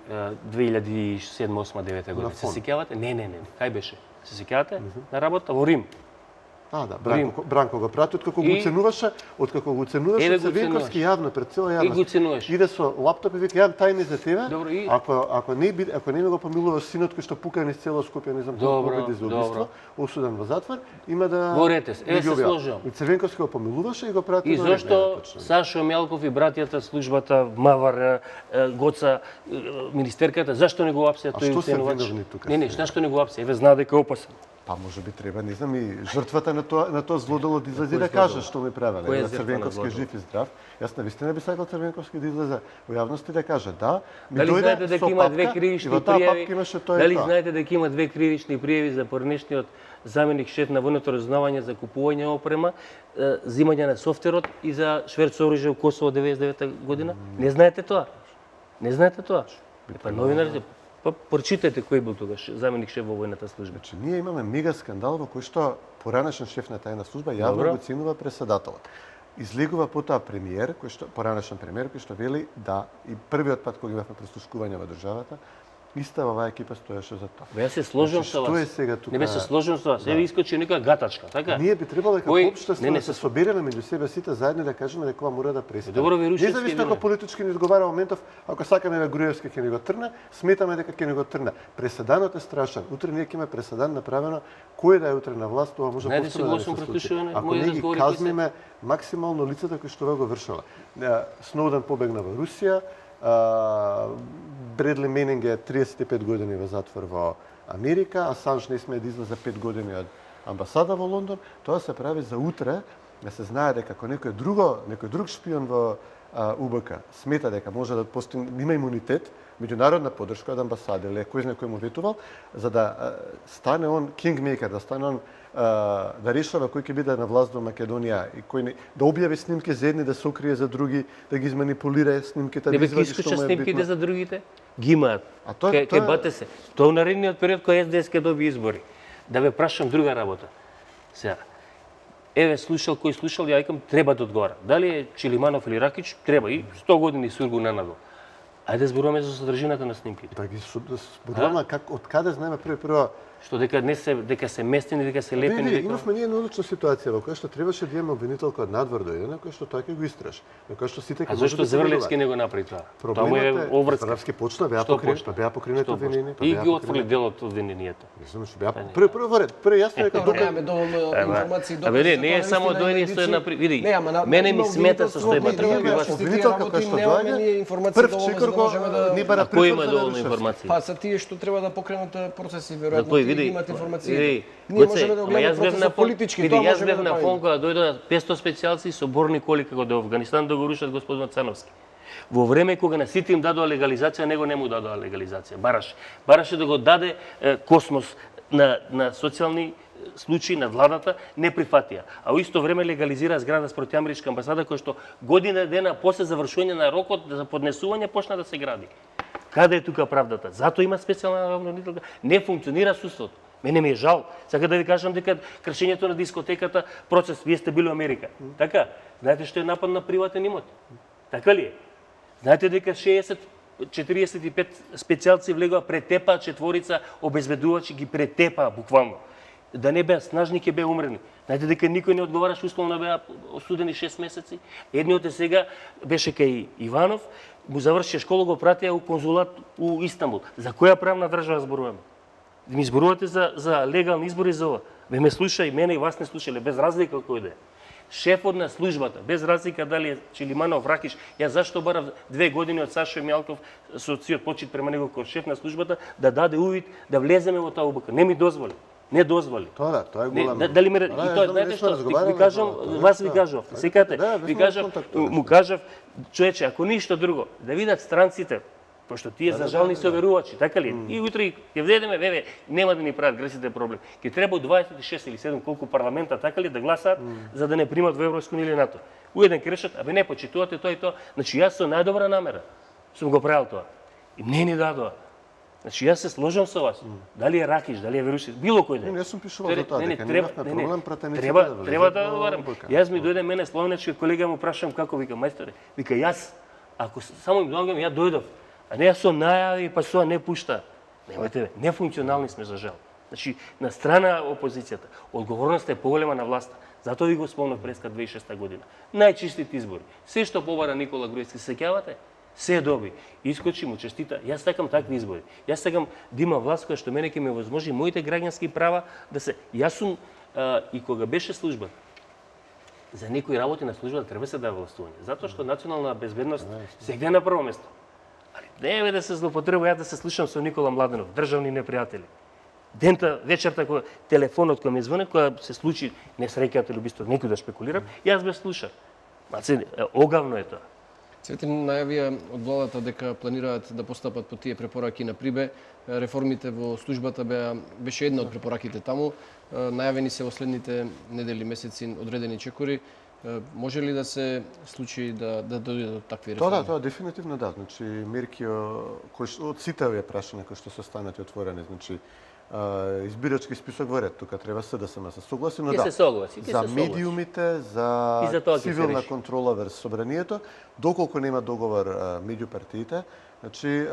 2007, 8, 9 година? Се сеќавате? Не. Кај беше? Се сеќавате? На работа во Рим. А, да, Бранко го прати, откако го оценуваше, Еве го Црвенковски оценуваш. јавно пред цела јавност. И го оценуваш. Иде со лаптоп и вика, јавам тајни за тебе. Добро, и- Ако не ми го помилуваш синот кој што пука низ цело Скопје, не знам колку Добро, победи за добро. убиство, осуден во затвор, има да Во ретес. Еве да ги се објави. сложувам. И Црвенковски го помилуваше и го прати И до зашто Рим, точно. Сашо Мјалков и братјата, службата, Мавар, Гоца, министерката, зашто не го апсија А тој што се уценувач? виновни тука Не, сега? зашто не го апсија? Еве знае дека е опасен. Па може би треба, не знам, и жртвата на тоа злодело да излезе Кој да злодело? каже што ми правеле. Кој е На жртва на Црвенковски злодело? жив и здрав. Јас навистина би сакал Црвенковски да излезе во јавност и да каже да, ми Дали дојде знаете со дека има две папка и кривични во таа пријави? папка имаше тоа и Дали тоа. знаете дека има две кривични пријави за порнешниот заменик шеф на војното разузнавање за купување опрема, зимање на софтерот и за шверц оружје во Косово 99 година? Не знаете тоа? Не знаете тоа? Па новинарите, па прочитајте кој бил тогаш заменик шеф во војната служба. Значи, ние имаме мега скандал во кој што поранешен шеф на тајна служба јавно Добро. го ценува преседателот. Излегува потоа премиер, поранешен премиер, кој што вели да и првиот пат кога имавме прислушкување во државата, иста оваа екипа стоеше за тоа. Бе, јас се сложам Значи, со што вас. е сега тука? Не бе се сложам со вас. Еве искочи некоја гатачка, така? Ние би требало како Кој- општество не, да се собереме меѓу себе сите заедно и да кажеме дека ова мора да престане. Добро, Верушевски Независно ако вели. политички ни изговара моментов, ако сакаме на Груевски ќе ни го трне, сметаме дека ќе ни го трне. Преседанот е страшен. Утре ние ќе имаме преседан направено, кој да е утре на власт, тоа може Знаете, повторно да не сега се сум случи. практичуван, Ако мои не ги разговори кои се- казниме максимално лицата кои што ова го вршува. Сноуден побегна во Русија, Бредли Менинг е 35 години во затвор во Америка, а Санж не сме да излезе 5 години од амбасада во Лондон. Тоа се прави за утре, да се знае дека ако некој друг шпион во УБК смета дека може да постигне, има имунитет, меѓународна поддршка од амбасада или кој знае кој му ветувал, за да стане он кингмейкер, да стане он да решава кој ќе биде на власт во Македонија и кој не, да објави снимки за едни, да се укрие за други, да ги изманипулира снимките, Не да бе извади искача што му е снимките битно. за другите? Ги имаат. А тоа- Ке тоа- бате се. Тоа у наредниот период кој СДС ке доби избори. Да ве прашам друга работа. Сега, еве слушал кој слушал, ја викам треба да одговара. Дали е Чилиманов или Ракич, треба и 100 години сургу нанадол. Ајде да зборуваме за содржината на снимките. Да ги зборуваме од каде знаеме прво Што дека се местени, дека се лепени, Види, дека имавме ние научна ситуација во која што требаше да имаме обвинителка од надвор дојде, на кој што тоа ќе го истраш. На кој што сите А ќе зашто Зврлевски не го направи тоа? Тоа му е обврска. Зврлевски почна, беа Што покринати, почна? беа покринати Што обвинени, почна? И ги отфрли дел од обвиненијата. Мислам што беа прво ред, јасно дека Немаме доволно информации. Абе не е само дојде со една види. Мене ми смета со што има ние имаме такива. обвинителка која што доаѓа, прв чекор го ни бара Кој има притвор за доволно Верушевски. информации? Па са тие што треба да покренат процеси, За веројатно кој тие види? имат информации. Види, Ние Гоце, можеме да ама гледаме јас бев на процесот политички, види, тоа јас можеме бев да на правиме. фон кога дојдоа 500 специјалци со борни коли како до Афганистан да го рушат господин Цановски. Во време кога на сите им дадоа легализација, него не му дадоа легализација. Бараше да го даде Космос на социјални случаи на владата, не прифатија. А во исто време легализира зграда спроти Америчка амбасада која што година дена после завршување на рокот за поднесување почна да се гради. Каде е тука правдата? Затоа има специјална обвинителка. Не функционира судството. Мене ми е жал. Сака да ви кажам дека кршењето на дискотеката процес, вие сте били во Америка. Така? Знаете што е напад на приватен имот? Така ли е? Знаете дека 45 специјалци влегоа, претепаа четворица обезбедувачи, ги претепаа буквално. Да не беа снажни, ќе беа умрени. Знаете дека никој не одговараше, условно беа осудени 6 месеци. Едниот е сега беше кај Иванов, му заврши школа, го пратија у конзулат у Истанбул. За која правна држава зборуваме? Ми зборувате за легални избори за ова. Ме слушај, мене и вас не слушале, без разлика кој да е. шефот на службата, без разлика дали е Чилиманов, Ракиш, ја зашто барав 2 години од Сашо Мјалков со циот почит према него како шеф на службата да даде увид да влеземе во таа УБК. Не ми дозволи. Не дозволи. Тоа е големо. Дали ме и тоа знаете што ви кажам, вас ви кажав, секате, ви кажав, му кажав, човече, ако ништо друго, да видат странците, пошто тие за жал не се верувачи, така ли? И утре ќе вдедеме, нема да ни прават греците проблем. Ќе треба 26 или 7 колку парламента така ли да гласаат за да не примат во Европска унија или НАТО. Уеден крешат, не почитувате тоа и тоа. Значи јас со најдобра намера сум го правил тоа. И не ни дадоа. Значи јас се сложам со вас. Дали е Ракиш, дали е Веруши, било кој ден. Не сум пишувал за тоа, дека немавме проблем пратениците треба да говорам. Јас ми дојде мене словенечки колега му прашам како вика мајсторе. Вика јас ако само им доаѓам ја дојдов. А не со најави па со не пушта. Немајте, нефункционални сме за жал. Значи на страна опозицијата, одговорноста е поголема на власта. Затоа ви го спомнав преска 2006 година. Најчистите избори. Се што побара Никола Груевски, се сеќавате? Се доби. Искочи му честита. Јас сакам такви избори. Јас сакам да има власт која што мене ќе ме возможи моите граѓански права да се. Јас сум и кога беше служба, за некои работи на службата треба се дава властување. Затоа што национална безбедност сегде е на прво место. Али не е да се злоупотребува, ја да се слушам со Никола Младенов, државни непријатели. Дента, вечерта, кога телефонот кој ми звони, кога се случи несреќата или убиство, некој да шпекулирам, јас бе слушам. Маци, огавно е тоа. Цветин најавија од владата дека планираат да постапат по тие препораки на Прибе. Реформите во службата беше една од препораките таму. Најавени се во следните недели, месеци одредени чекори. Може ли да се случи да дојдат такви реформи? Тоа дефинитивно да. Значи мерки кои од сите овие прашања кои што се останати отворени, значи избирачки список во ред, тука треба се да се согласи, но да. За медиумите, за цивилна контрола врз собранието, доколку нема договор меѓу партиите, значи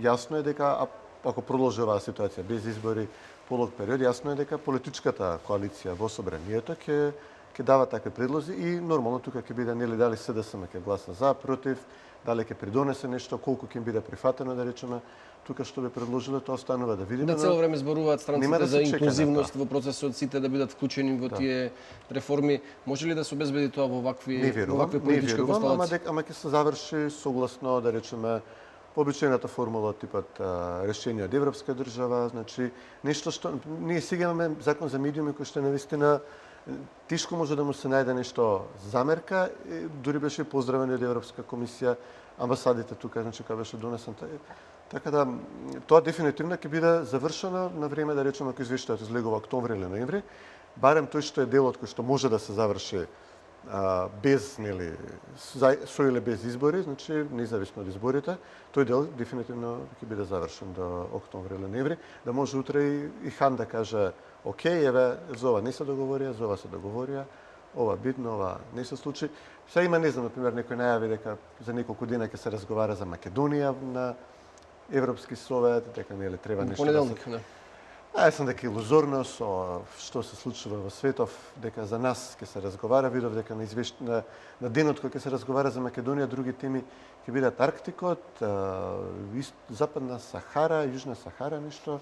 јасно е дека ако продолжи оваа ситуација без избори полог период, јасно е дека политичката коалиција во собранието ќе дава такви предлози и нормално тука ќе биде нели дали СДСМ ќе гласа за, против, дали ќе придонесе нешто, колку ќе биде прифатено да речеме. Тука што бе предложиле, тоа останува да видиме. На цело време зборуваат странците за инклузивност во процесот, сите да бидат вклучени во тие реформи. Може ли да се обезбеди тоа во вакви политички констелации? Ама ќе се заврши согласно, да речеме, обичајната формула типот решение од европска држава, значи нешто што ние сега имаме закон за медиуми кој што навистина тишко може да му се најде нешто замерка, дури беше поздравен од Европска комисија, амбасадите тука, значи кога беше донесен. Така да тоа дефинитивно ќе биде завршено на време, да речеме, ако извештајот излегува октомври или ноември, барем тој што е делот кој што може да се заврши без, нели, со или без избори, значи независно од изборите, тој дел дефинитивно ќе биде завршен до октомври или ноември, да може утре и хан да каже окей, еве, за ова не се договорија, за ова се договорија, ова битно, ова не се случи. Сега има, не знам, например, некој најави дека за неколку дена ќе се разговара за Македонија на Европски совет, дека нели треба нешто да се... Јас сум дека илузорно со што се случува во светов, дека за нас ќе се разговара, видов дека на денот кој ќе се разговара за Македонија, други теми ќе бидат Арктикот, Западна Сахара, Јужна Сахара, нешто.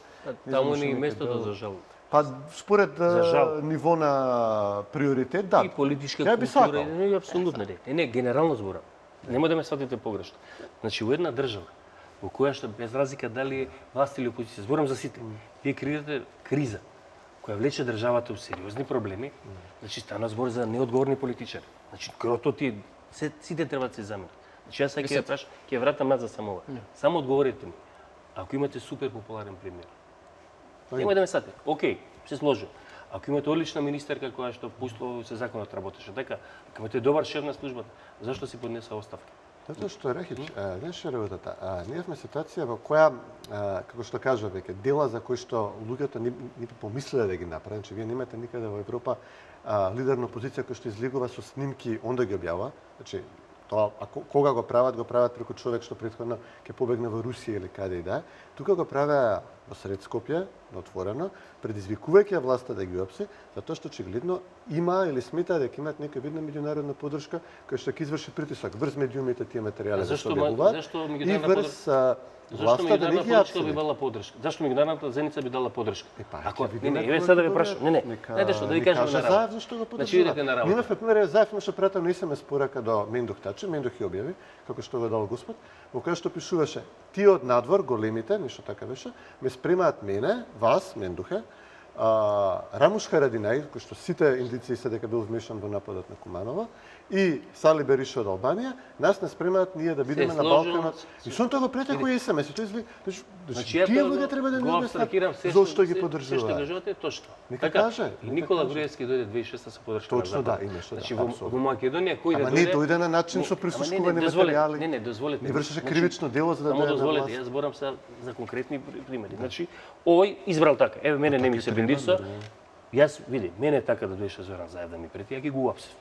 Таму не е местото за жал. Па според ниво на приоритет, да. И политичка култура, не апсолутно не, генерално зборам. Нема да ме сватите погрешно. Значи во една држава во која што без разлика дали е власт или опозиција, зборам за сите, вие креирате криза која влече државата во сериозни проблеми, значи стана збор за неодговорни политичари. Значи крото ти сите треба да се заменат. Значи јас сега ќе вратам назад само ова. Само одговорете ми. Ако имате супер популарен премиер, нема да ме сате. Океј, се сложи. Ако имате одлична министерка која што по услови се законот работеше така, ако имате добар шеф на службата, зашто си поднесе оставка? Затоа што Рехич, знаеш работата, ние сме ситуација во која, како што кажа веќе, дела за кои што луѓето ниту помислиле да ги направат, че вие немате никаде во Европа лидер на опозиција кој што излегува со снимки, онда ги објавува. Значи, тоа, го прават преку човек што претходно ќе побегне во Русија или каде и да. Тука го правеа во сред Скопје, отворено, предизвикувајќи власта да ги опси, затоа што очигледно има или смета дека имаат нека видна меѓународна поддршка која што ќе изврши притисок врз медиумите тие материјали да се објавуваат и врз власта да не ги апсили. Би дала поддршка? Зашто меѓународната заедница би дала поддршка? Ако не, сега да ве прашам. Не. Знаете што, да ви кажам на работа. Зашто го Значи идете на работа. Ние на пример Заев имаше пратено СМС порака до Мендух Таче, Мендух ја објави како што го дал Господ, во која што пишуваше: тие од надвор големите, нешто така беше, ме спремаат мене, вас, Мендухе, Рамуш Харадинај, кој што сите индици се дека бил вмешан во нападот на Куманова, и Сали Бериша од Албанија, нас не спремаат ние да бидеме на Балканот. И што тоа го претеко и СМС, тоа изли, Значи тие луѓе треба да не објаснат зошто ги поддржуваат. Се што кажувате точно. Нека каже. И Никола Груевски дојде 2006 со поддршка на Точно Запад. да, имаше Значи да. во Македонија кој да Ама не дојде на начин со присуствувани материјали. Не, дозволете. Не вршеше кривично дело за да дојде на власт. Дозволете, јас зборам за конкретни примери. Значи, овој избрал така. Еве мене не ми се бендисо. Јас види, мене така да дојде Зоран Заев да ми прети, ја ги го уапсив.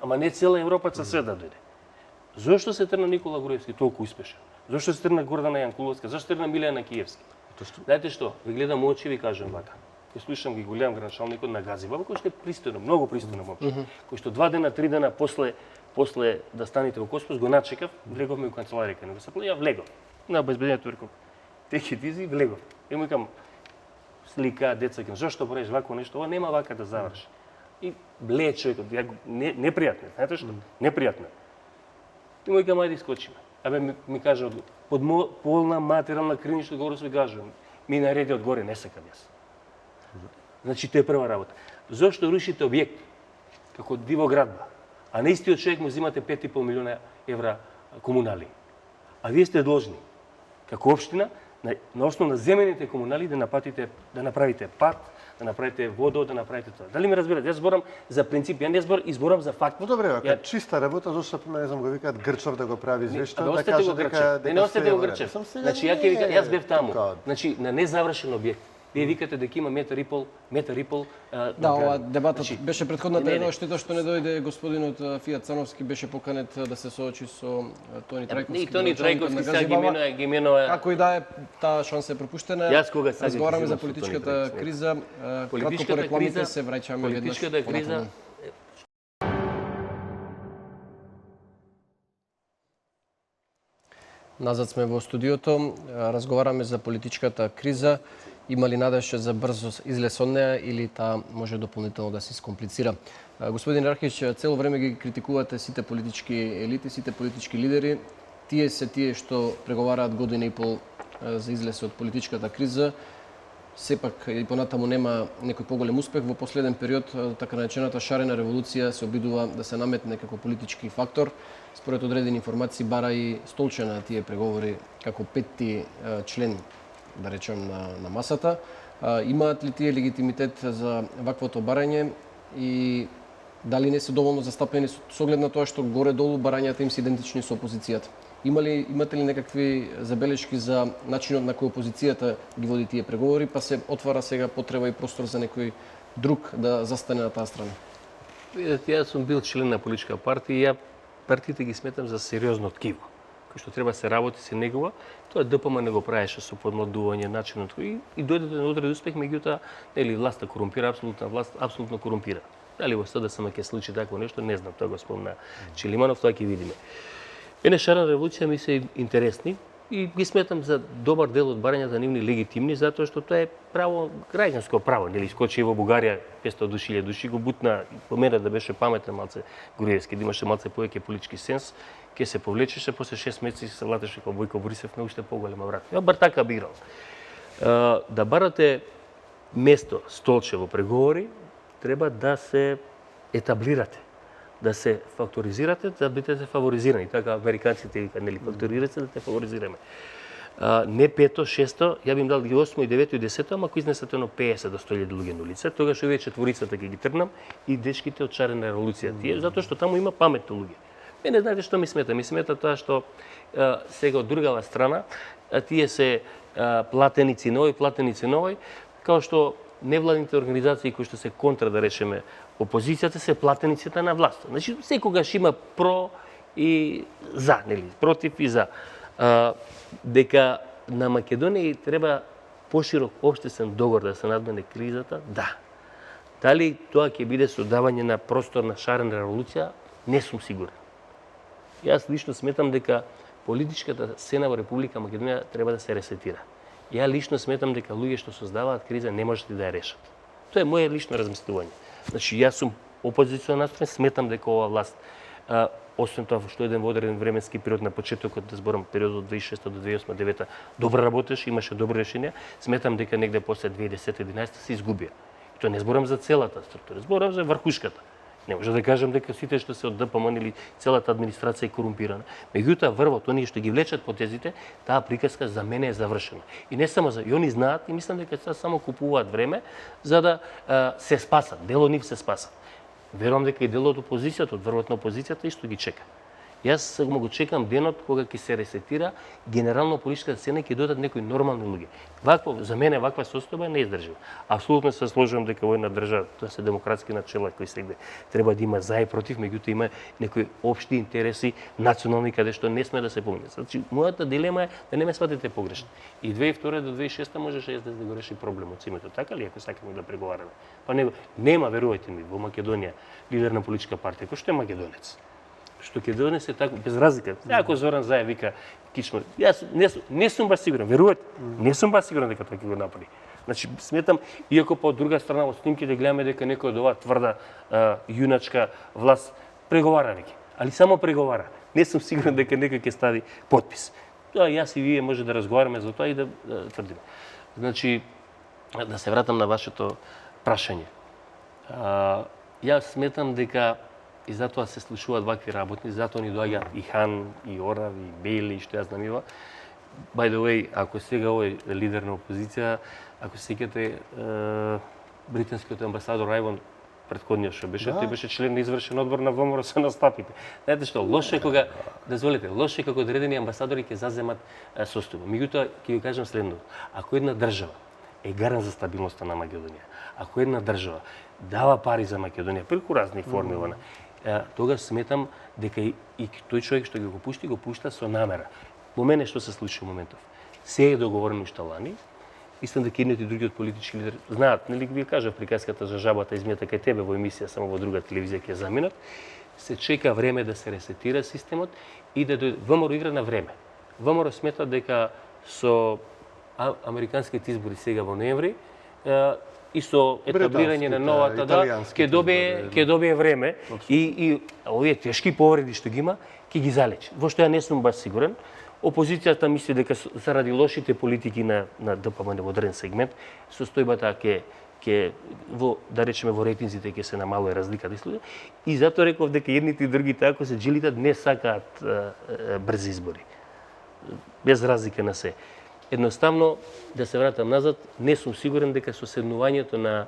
Ама не цела Европа се да дојде. Зошто се трна Никола Груевски толку успешен? Зошто се трна Гордана Јанкуловска? Зошто се трна Милена Киевски? Знаете што? Ви гледам очи и ви кажам вака. Ја слушам ги голем гранчалникот на Газибаба, кој што е пристојно, многу пристојно момче. Кој што 2 дена, 3 дена после да станете во Коспос го начекав, влеговме во канцеларија, него се ја влегов. На обезбедението реков: "Теки дизи влегов." И му викам: "Слика, деца, зошто правиш вако нешто? Ова нема вака да заврши." И бле човекот, непријатно, знаете што? Непријатно. И му викам: "Ајде искочиме." Абе ми кажа под полна материјална кривична одговорност ви кажувам. Ми нареди одгоре, не сакам јас. Значи, тоа е прва работа. Зошто рушите објект како дивоградба, а на истиот човек му взимате 5,5 милиона евра комунали? А вие сте должни, како општина, на основа на земените комунали да направите пат, да направите водо, да направите тоа. Дали ме разбирате? Јас зборам за принцип, ја не изборам за факт. Но добре, ако чиста работа, зашто не знам го викаат Грчов да го прави извештај, да каже дека не остете го Грчев. Значи ја ќе викам, јас бев таму. Значи на незавршен објект. Вие викате дека има метар и пол. Да, ова дебатот беше претходната една штета што не дојде господинот Фијат Цановски, беше поканет да се соочи со Тони Трајковски. И Тони Трајковски сега ги именува. Како и да е, таа шанса е пропуштена. Јас кога сега разговараме за политичката криза, кратко по рекламите се враќаме веднаш. Политичката криза. Назад сме во студиото, разговараме за политичката криза. Има ли надеж за брзо излез од неа или таа може дополнително да се искомплицира? Господин Рахич, цело време ги критикувате сите политички елити, сите политички лидери. Тие се тие што преговараат година и пол за излез од политичката криза. Сепак и понатаму нема некој поголем успех. Во последен период, така наречената шарена револуција се обидува да се наметне како политички фактор. Според одредени информации бара и Столче на тие преговори како петти член, да речем, на масата. Имаат ли тие легитимитет за ваквото барање и дали не се доволно застапени со оглед на тоа што горе-долу барањата им се идентични со опозицијата? Имате ли некакви забелешки за начинот на кој опозицијата ги води тие преговори, па се отвара сега потреба и простор за некој друг да застане на таа страна? Видете, јас сум бил член на политичка партија и партиите ги сметам за сериозно ткиво, кој што треба се работи, се негува. Тоа ДПМ не го правеше со подмладување, начинот и дојде до одреден успех, меѓутоа, нели власта корумпира, апсолутно корумпира. Дали во СДСМ ќе случи такво нешто, не знам, тоа го спомна Чилиманов, тоа ќе видиме. Мене шарена револуција ми се интересни и ги сметам за добар дел од барањата нивни легитимни, затоа што тоа е право, граѓанско право. Нели скочи во Бугарија 500 души, души го бутна, по мене да беше паметен малце Груевски, да имаше малце повеќе политички сенс, ќе се повлечеше, после 6 месеци се латеше како Бојко Борисов на уште поголема врат. Ја бар така бирал. Да барате место, столче во преговори, треба да се етаблирате, да се факторизирате, да бидете фаворизирани. Така американците викаат, нели, факторирате се да те фаворизираме. Не 5-то, 6-то, ја би им дал ги 8-то и 9-то и 10-то, ама ако изнесете едно 50 до 100.000 луѓе на улица, тогаш овие четворицата ќе ги тргнам и дечките од шарена револуција. Тие, затоа што таму има паметни луѓе. Мене знаете што ми смета? Ми смета тоа што сега од другава страна, тие се платеници нови, као што невладните организации кои што се контра, да речеме, опозицијата, се платениците на власт. Значи, секогаш има про и за, нели, против и за. Дека на Македонија треба поширок општествен договор да се надмине кризата, да. Дали тоа ќе биде создавање на простор на шарена револуција, не сум сигурен. Јас лично сметам дека политичката сцена во Република Македонија треба да се ресетира. Ја лично сметам дека луѓе што создаваат криза не можат да ја решат. Тоа е моје лично размислување. Значи, јас сум опозиционен настроен, сметам дека ова власт, освен тоа што еден во одреден временски период на почетокот, да зборам периодот од 2006 до 2008-2009, добро работеше, имаше добри решенија, сметам дека негде после 2010-2011 се изгубија. И тоа не зборам за целата структура, зборам за врхушката. Не може да кажам дека сите што се од ДПМН или целата администрација е корумпирана. Меѓутоа, врвот, оние што ги влечат потезите, таа приказка за мене е завршена. И не само за... И они знаат и мислам дека сега само купуваат време за да се спасат. Дел од нив се спасат. Верувам дека и дел од опозицијата, од врвот на опозицијата, исто ги чека. Јас само го чекам денот кога ќе се ресетира генерално политичката сцена и ќе дојдат некои нормални луѓе. Вакво, за мене ваква состојба не издржива. Апсолутно се сложувам дека во една држава, тоа се демократски начела кои сегде треба да има за и против, меѓутоа има некои општи интереси национални каде што не сме да се поминат. Значи, мојата дилема е да не ме сватите погрешно. И 2002 до 2006 можеше да го реши проблемот со името. Така ли, ако сакаме да преговараме? Па нема, верувајте ми, во Македонија лидер на политичка партија кој што е македонец. Што ќе донесе така без разлика. Ако Зоран Заев вика кичмо, јас не сум баш сигурен, верувате? Не сум баш сигурен дека тоа ќе го направи. Значи сметам, иако по друга страна од снимките гледаме дека некој од оваа тврда јуначка власт преговара веќе, али само преговара. Не сум сигурен дека некој ќе стави потпис. Тоа јас и вие може да разговараме за тоа и да тврдиме. Значи да се вратам на вашето прашање. Јас сметам дека и затоа се слушуваат вакви работни, затоа ни доаѓа и Хан, и Орав, и Бейли, и што јас знам ива. By the way, ако сега овој лидер на опозиција, ако сеќате британскиот амбасадор Айвон, претходниот што беше, тој беше член на извршен одбор на ВМРО со настапите. Знаете што, лошо е кога, дозволете, лошо е кога одредени амбасадори ќе заземат состојба. Меѓутоа, ќе ви кажам следното. Ако една држава е гарант за стабилноста на Македонија, ако една држава дава пари за Македонија преку разни форми, тогаш сметам дека и тој човек што го пушта со намера. Во мене што се случи во моментов? Се е договорено уште лани. Мислам дека едните и другиот политички лидери знаат, нели ви кажав приказката за жабата измета кај тебе во емисија, само во друга телевизија ќе заминат. Се чека време да се ресетира системот и да дојде. ВМРО игра на време. ВМРО смета дека со американските избори сега во ноември и со етаблирање на новата ќе добие време и овие тешки повреди што ги има ќе ги залечи. Во што ја не сум баш сигурен. Опозицијата мисли дека заради лошите политики на ДПМН во одреден сегмент состојбата ќе во да речеме во рейтинзите ќе се намалува разликата и затоа реков дека едните и другите ако се джилитат не сакаат брзи избори. Без разлика на се. Едноставно, да се вратам назад, не сум сигурен дека со седнувањето на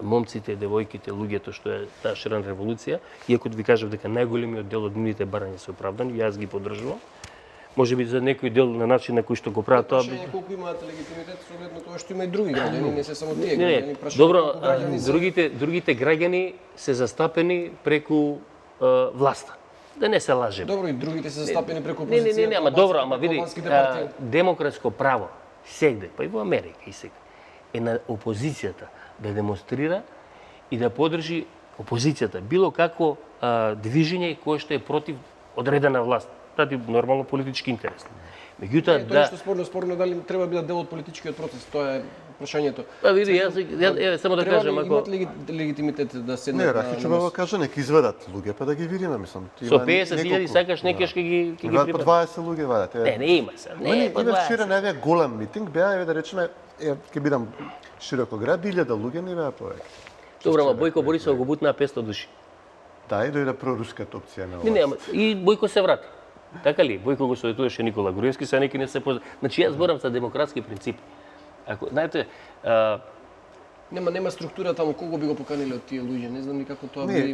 момците, девојките, луѓето што е таа шарена револуција, иако ви кажав дека најголемиот дел од нивните барања се оправдани, јас ги поддржувам. Може би за некој дел на начин на кој што го прават тоа. Прашање колку имаат легитимитет со оглед на тоа што има и други граѓани, не се само тие граѓани. Добро, другите граѓани се застапени преку власта. Да не се лажеме. Добро, и другите се застапени преку опозицијата. Не, ама добро, ама види, демократско право сегде, па и во Америка и сега, е на опозицијата да демонстрира и да поддржи опозицијата било какво движење кое што е против одредена власт. Тати нормално политички интерес. Меѓутоа тоа што спорно дали треба да бидат дел од политичкиот процес, тоа е прашањето. Па види, јас само да кажам, ако имат легитимитет да седнат. Не, Рахичова кажа нека извадат луѓе па да ги видиме, мислам. Со 50.000 сакаш некаш ќе ги прибават. По 20 луѓе вадат. Не има се. Не, по 20. Вчера на голем митинг беа, да речеме, ќе бидам широко град, 1000 луѓе не беа повеќе. Добро, ама Бојко Борисов го бутна 500 души. Да, и дојде проруската опција на ова. Не, и Бојко се врати. Така ли? Бојко го советуваше Никола Груевски, сега неки не се позна. Значи, јас зборам за демократски принцип. Ако, знаете, нема структура таму, кого би го поканиле од тие луѓе, не знам ни како тоа би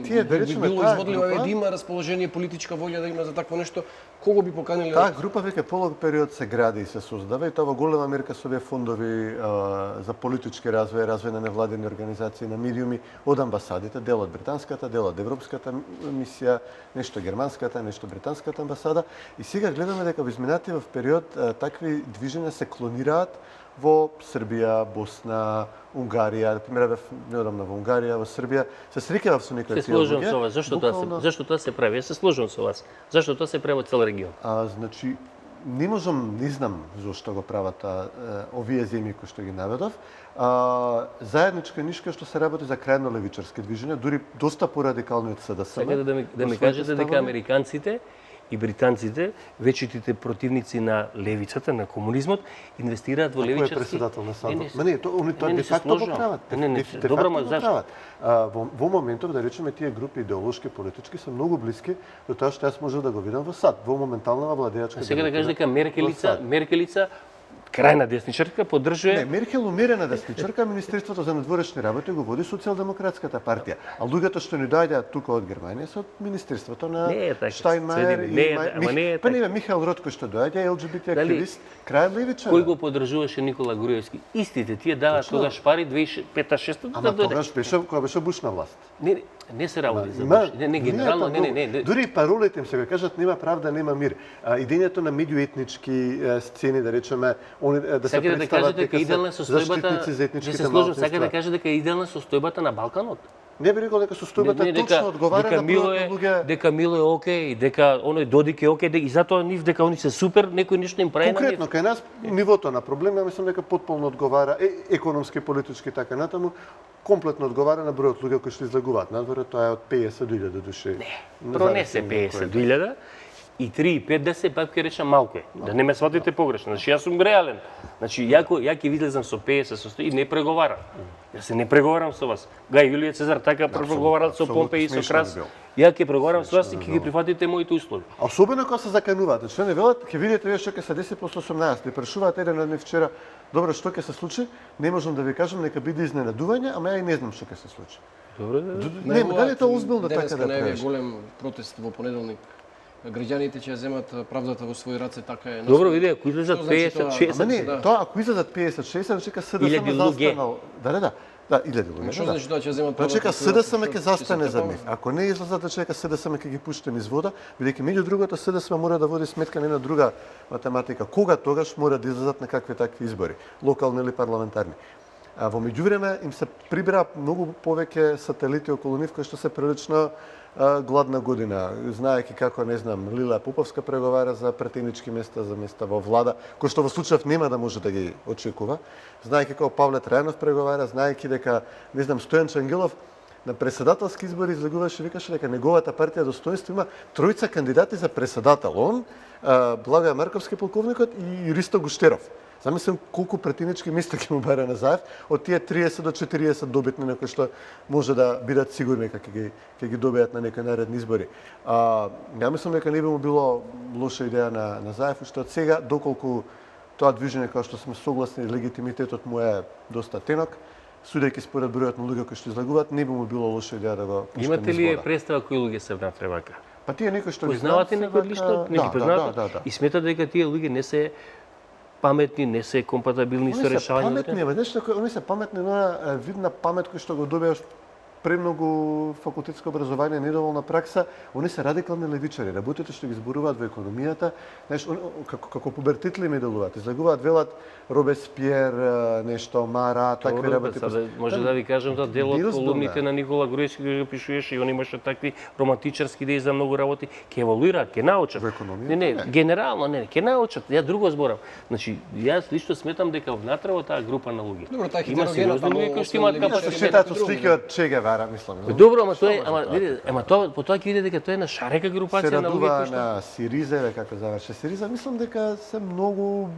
било изводливо, да има расположение, политичка волја да има за такво нешто, Кого би поканиле? Таа група веќе полог период се гради и се создава и тоа во голема мерка со овие фондови за политички развој, развој на невладени организации, на медиуми од амбасадите, дел од британската, дел од европската мисија, нешто германската, нешто британската амбасада. И сега гледаме дека во изминатиот период такви движења се клонираат во Србија, Босна, Унгарија, например, бев неодамна во Унгарија, во Србија, се среќавав со некои Се сложувам со вас. Зашто тоа се прави? Јас се сложувам со вас. Зашто тоа се прави во цел регион? Значи, не можам, не знам зошто го прават овие земји кои што ги наведов. Заедничка нишка што се работи за крајно левичарски движења, дури доста порадикални од СДСМ. Сакате да ми кажете дека американците и британците, вечитите противници на левицата, на комунизмот, инвестираат во левичарски... Кој е председател на САД? Не, они тоа де факто го прават. Добро, ма зашто? Во моментов, да речеме, тие групи идеолошки, политички се многу блиски до тоа што јас можев да го видам во САД, во моментална владеачка. Сега да кажеш дека Меркелица крајна десничарка поддржува... Не, Меркел умерена десничарка, Министерството за надворешни работи го води Социјалдемократската партија. А луѓето што ни доаѓаат тука од Германија се од Министерството на Штајнмајер и па не Михаил Ротко што доаѓа, ЛГБТ активист, крај левичар. Кој го поддржуваше Никола Груевски? Истите тие даваат тогаш пари 2005-2006 да дојде. Ама тогаш кога беше Буш на власт. Не се работи за Буш. Не, генерално, не. Дури паролите им се кажат нема правда, нема мир. Идењето на меѓуетнички сцени, да речеме, да се представат дека се заштитници за етничките малцинства. Сака да кажете дека е идеална состојбата на Балканот. Не би рекол дека состојбата точно одговара на бројот на луѓе. Дека Мило е окей, дека оној Додик е окей, и затоа нив дека они се супер, некој ништо им прави на нив. Конкретно кај нас нивото на проблем, ја мислам дека потполно одговара економски, политички така натаму, комплетно одговара на бројот луѓе кои што излегуваат. Надвор тоа е од 50.000 души. Не, пронесе 50.000 и 3 и 5 да се пак ќе речам малку е. Да не ме сватите погрешно. Значи јас сум реален. Значи ја ќе излезам со 50 со 100 и не преговарам. Јас се не преговарам со вас. Гај Јулије Цезар така преговарал со Помпеј и со Крас. Ја ќе преговарам со вас и ќе ги прифатите моите услови. Особено кога се закануваат. Што не велат, ќе видите вие што ќе се деси после 18. Ти прашуваат еден од нив вчера, добро, што ќе се случи? Не можам да ви кажам, нека биде изненадување, ама ја и не знам што ќе се случи. Добро, не, дали тоа озбилно така да правиш? Голем протест во понеделник. Граѓаните ќе земат правдата во своји раце, така е. Добро, види, ако излезат 50-60... Ама не, тоа ако излезат 50-60, чека СДСМ застанал. Да, 1000 луѓе. Што значи тоа ќе земат правдата? Чека СДСМ ќе застане за нив. Ако не излезат, чека СДСМ ќе ги пушти низ вода, бидејќи меѓу другото СДСМ мора да води сметка на една друга математика. Кога тогаш мора да излезат на какви такви избори, локални или парламентарни. А во меѓувреме им се прибира многу повеќе сателити околу нив кои што се прилично гладна година, знаеки како, не знам, Лила Поповска преговара за претенички места, за места во влада, кој што во случајов нема да може да ги очекува, знаеки како Павле Трајанов преговара, знаеки дека, не знам, Стојан Чангелов на председателски избори излегуваше, викаше дека неговата партија Достоинство има тројца кандидати за председател. Он, Благоја Марковски полковникот и Ристо Гуштеров. Замислам колку претенички места ќе му бара Назаев од тие 30 до 40 добитни на кои што може да бидат сигурни дека ќе ги добијат на некои наредни избори. Ја мислам дека не би му било лоша идеја на Назаев, што од сега доколку тоа движење као што сме согласни, легитимитетот му е доста тенок, судејќи според бројот на луѓе кои што излегуваат, не би му било лоша идеја да го пушти низ вода. Имате ли представа кои луѓе се внатре вака? Па тие некои што ги познавате некој лично, не ги познавате и сметате дека тие луѓе не се паметни, не се компатабилни со решавањето. Они се паметни, но видна памет кој што го добиваш премногу факултетско образование, недоволна пракса, они се радикални левичари. Работите што ги зборуваат во економијата, знаеш, како пубертитли ми делуваат. Излегуваат, велат Робеспиер, нешто, Мара, такви работи. Може да ви кажам да дел од колумните на Никола Груевски го пишуваше и он имаше такви романтичарски идеи за многу работи, ќе еволуираат, ќе научат. Во економија? Не, генерално ќе научат. Ја друго зборам. Значи, јас лично сметам дека внатре во таа група на луѓе. Добро, таа има сериозни луѓе кои што имаат капацитет. Слика од Че Гевара, мислам. Добро, ама тоа потоа ќе видите дека тоа е на шарека групација на луѓе кои што на Сириза, како заврши Сириза, мислам дека се многу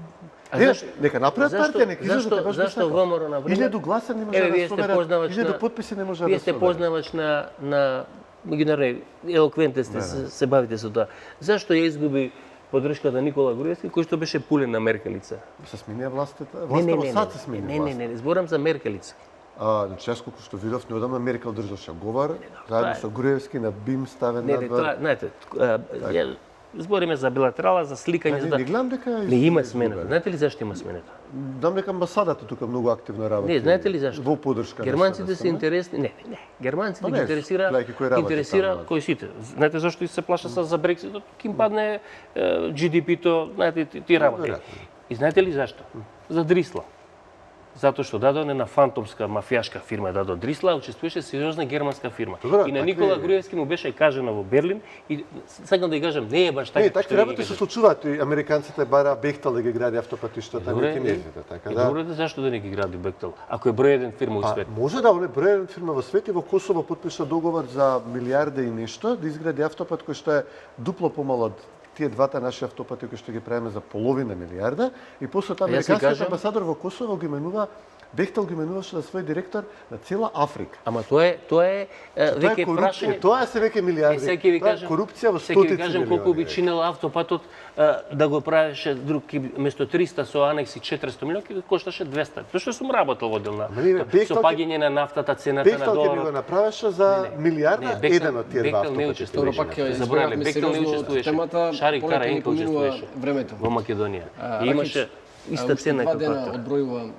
нека направат партија, нека излезат баш зашто ВМРО например 1000 гласа не може да соберат, 1000 потписи не може да соберат. Вие сте познавач на меѓународни елоквентен сте, се бавите со тоа. Зашто ја изгуби поддршката Никола Груевски, кој што беше пулен на Меркелица? Се смени власта во САД се смени. Не, зборам за Меркелица. Значи, јас колку што видов, неодамна Меркел држаше говор, заедно со Груевски на БИМ ставен надвор. Знаете, збориме за билатерала, за сликање, за Не гледам дека не има смената. Знаете ли зашто има смената? Знам дека амбасадата тука многу активно работи. Не, знаете ли зашто? Во поддршка. Германците се интересни, не. Германците ги интересира кој сите. Знаете зашто се плаша за Брекситот? Ким падне GDP-то, знаете ти работи. И знаете ли зашто? За Дрисла. Затоа што дадо една фантомска мафијашка фирма дадо Дрисла, учествуваше сериозна германска фирма. Добре, и на Никола Груевски му беше кажано во Берлин и сакам да ја кажам, не е баш така. Не, такви работи се случуваат и американците бара Бехтел да ги гради автопатиштата, не кинезите, така да. Добре, зашто да не ги гради Бехтел? Ако е број еден фирма во свет. Може да, он е број еден фирма во свет и во Косово подпиша договор за милиарда и нешто да изгради автопат кој што е дупло помало од тие двата наши автопати кои што ги правиме за половина милиарда и после тоа американскиот амбасадор во Косово ги менува Бехтел ги менуваше за свој директор на цела Африка. Ама тоа е веќе прашање. Тоа се веќе милиарди. Тоа е корупција во стотици. Ќе кажам колку би чинел автопатот да го правеше друг место 300 со анекси 400 милиони, ќе кошташе 200. Тоа што сум работел во делна. Со паѓање на нафтата, цената на доларот. Бехтел ќе го направеше за милиарда еден од тие два автопати. Второ пак ќе заборавме сериозно темата, Шарик Кара Енко учествуваше времето во Македонија. И имаше иста цена како како тоа. Одбројува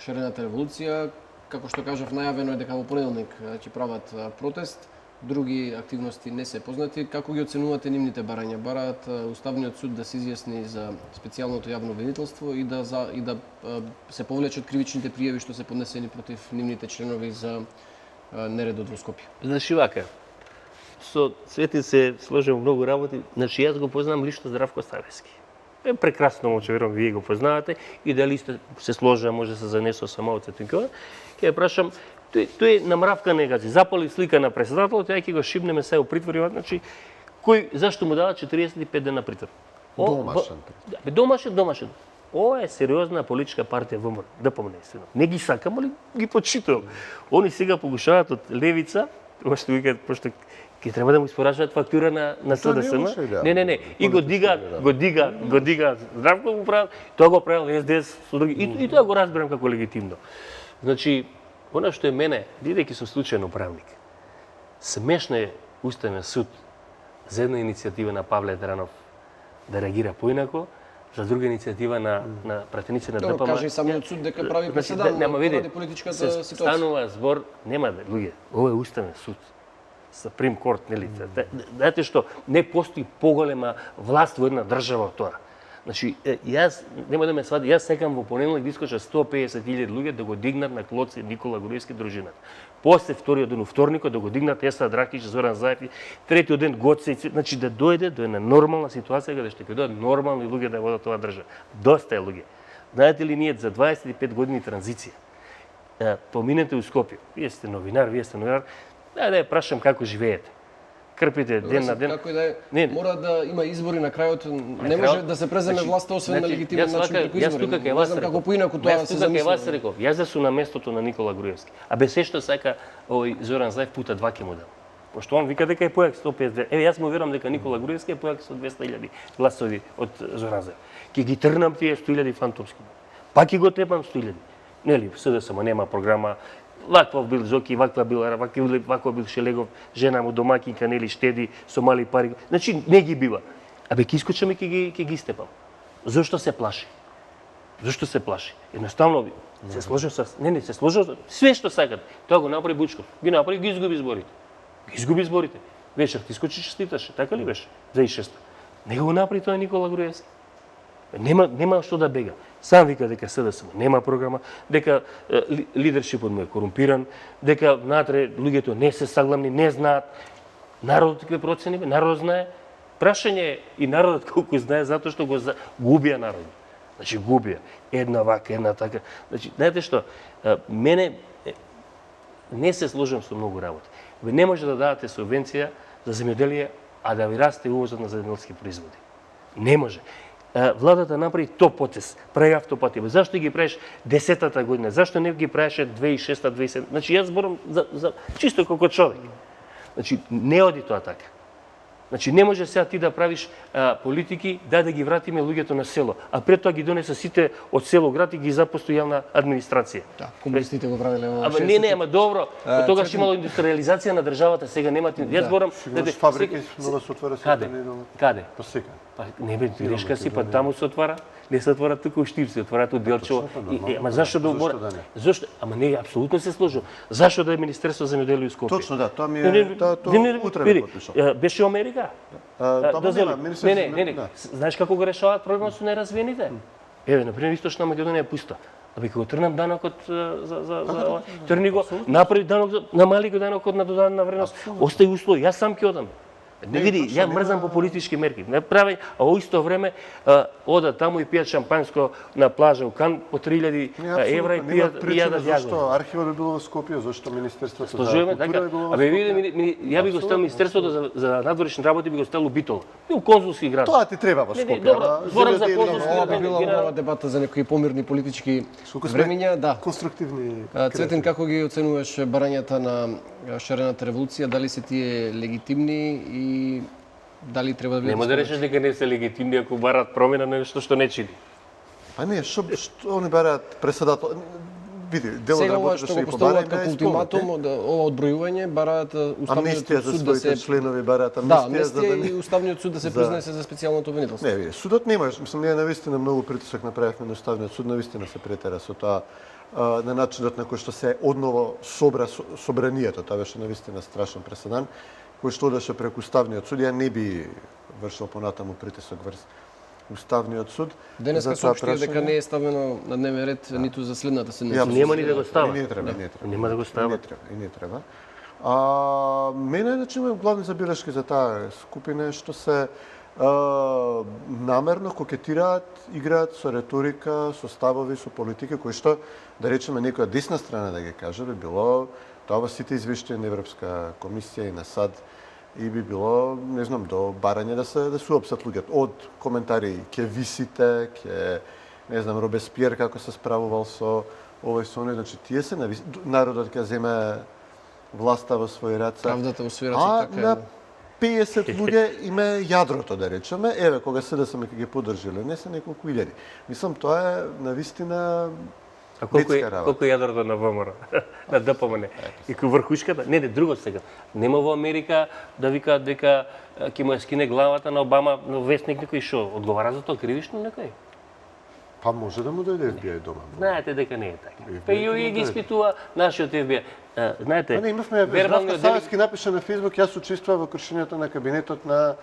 шарената револуција, како што кажав, најавено е дека во понеделник ќе прават протест, други активности не се познати. Како ги оценувате нивните барања? Бараат Уставниот суд да се изјасни за специјалното јавно обвинителство и да се повлечат кривичните пријави што се поднесени против нивните членови за нередот во Скопје. Значи вака, со Цвети се сложим многу работи, значи јас го познам лично Здравко Ставевски. Е прекрасно момче, верувам, вие го познавате и дали сте се сложа, може се занесо само од Цетинкова. Ќе ја прашам, тој на мравка не гази, запали слика на председателот, ја ќе го шибнеме се у притвор, значи зашто му дава 45 дена притвор? Домашен. Ова е сериозна политичка партија ВМРО, да помнесено. Не ги сакам, али ги почитувам. Они сега погушаваат од левица, што викаат, пошто ќе треба да му испорачуваат фактура на СДСМ. Не. И го дига. Здравко го правил, тоа го правил СДС со други. И тоа го разбирам како легитимно. Значи, она што е мене, бидејќи сум случајно правник, смешно е Уставен суд за една иницијатива на Павле Дранов да реагира поинако, за друга иницијатива на пратеници на ДПМ. Каже и самиот суд дека прави преседан поради политичката ситуација. Станува збор, нема да, луѓе, ова е Уставен суд. Supreme Court, нели? Знаете што, не постои поголема власт во една држава од тоа. Значи, јас, нема да ме свади, јас секам во понеделник да искоча 150.000 луѓе да го дигнат на Клоци Никола Груевски дружината. После вториот ден, вторникот, да го дигнат Еса Дракич, Зоран Заев, третиот ден Гоце, значи да дојде до една нормална ситуација каде што ќе дојдат нормални луѓе да водат оваа држава. Доста е луѓе. Знаете ли, ние за 25 години транзиција, поминете у Скопје, вие сте новинар, да ја прашам како живеете. Крпите ден на ден. Како и да е, мора да има избори на крајот, не може да се преземе власта освен на легитимен начин како избори. Не знам како поинаку тоа се замисля. Јас реков, јас да сум на местото на Никола Груевски. А без се што сака овој Зоран Заев пута 2 ќе му дам. Пошто он вика дека е појак 150. Еве јас му верувам дека Никола Груевски е појак со 200.000 гласови од Зоран Заев. Ќе ги трнам тие 100.000 фантомски. Пак ќе го тепам 100.000. Нели, СДСМ нема програма. Ваква бил Жоки, ваква бил Шелегов, жена му домакинка, нели, штеди со мали пари. Значи, не ги бива. Абе, ќе искочам и ќе ги степам. Зошто се плаши? Зошто се плаши? Едноставно, се сложил се сложил све што сакат. Тоа го направи Бучков. Ги направи, ги изгуби изборите. Вечер ти искочи честиташе, така ли беше? 2006. Него го направи тоа Никола Груевски. Нема што да бега. Сам вика дека СДСМ нема програма, дека лидершипот му е корумпиран, дека внатре луѓето не се согласни, не знаат. Народот какви процени, народот знае. Прашање е и народот колку знае затоа што го губија народот. Значи губија една вака, една така. Значи, знаете што, мене не се сложам со многу работи. Ве не може да дадете субвенција за земјоделие, а да ви расте увозот на земјоделски производи. Не може. Владата направи топ потез, прави автопати. Зашто ги правиш 10-та година? Зашто не ги правеше 2006-та, 2007? Значи, јас зборам за чисто како човек. Значи, не оди тоа така. Значи не може сега ти да правиш политики да ги вратиме луѓето на село, а пред тоа ги донеса сите од село град и ги запусти јавна администрација. Да, комунистите го правеле во Ама не, ама добро. Тогаш имало индустриализација на државата, сега немате. Јас зборам Сигурно фабрики нова се отвара Каде? Каде? Па сега. Па не бе, грешка си, па таму се отвара. Не се отвара тука у Штип, се отвара у Делчево. Ама зашто да обора? Зашто? Ама не, апсолутно се сложу. Зашто да е Министерство за земјоделие и Скопје? Точно да, тоа ми е тоа утре ми потпишал. Беше Америка. Не. Знаеш како го решаваат проблемот со неразвиените? Еве, например, Источна Македонија е пуста. Абе, кога трнам данокот за трни го, направи данок, намали го данокот на додадена вредност, остаи услови, јас сам ќе одам. Не види, ја мрзам по политички мерки. Не прави, а во исто време ода таму и пијат шампанско на плажа у Кан по 3000 евра и пијат и јадат јагоди. Зашто архивот би било во Скопје, зашто Министерството за култура така. Абе види, ја би го ставил Министерството за надворешни работи би го ставил у Битола. И у консулски град. Тоа ти треба во Скопје. Добро, зборам за консулски Ова би град. била нова дебата за некои помирни политички времења, да. Конструктивни. Цветен, како ги оценуваш барањата на шарената револуција, дали се тие легитимни и дали треба да бидат? Нема да речеш дека не се легитимни ако бараат промена на нешто што не чини. Па не, што они бараат преседател. Види, дел од Сега ова работата што што го ги поставуваат побараат како ултиматум, ова одбројување бараат уставниот амнистија за суд да своите се членови бараат Да, амнистија за да амнистија не. и уставниот суд да се произнесе за специјалното обвинителство. Не, види, судот нема, мислам, ние навистина многу притисок направивме на уставниот суд, навистина се претера со тоа на начинот на кој што се одново собра собранието, тоа беше навистина страшен преседан, кој што одеше преку уставниот суд, ја не би вршил понатаму притисок врз уставниот суд. Денеска соопштија дека не е ставено на дневен ред ниту за следната седмица. Нема ни да го става. Не треба. Нема да го става. Не треба. Мене значи имам главни забелешки за таа скупина е што се намерно кокетираат, играат со реторика, со ставови, со политика кои што да речеме некоја десна страна да ги каже би било тоа во сите извештаи на Европска комисија и на САД и би било, не знам, до барање да се уопсат луѓето од коментари ќе висите, ќе не знам Робеспиер како се справувал со овој со оној, значи тие се народот ќе земе власта во своји раце. Правдата во своји раце, така е. На 50 луѓе име јадрото, да речеме. Еве, кога СДСМ ќе ги поддржи, не се неколку илјади. Мислам, тоа е навистина детска работа. Колку јадрото на ВМРО, на ДПМН? И кој врхушката? Не, друго сега. Нема во Америка да викаат дека ќе му ја скине главата на Обама, на вестник некој шо. Одговара за тоа кривишно некој? Па може да му дојде FBI дома. Знаете дека не е така. Па и ги испитува нашиот FBI. Знаете, не, имавме Здравко Савески напиша на Фейсбук, јас учествував во кршењето на кабинетот на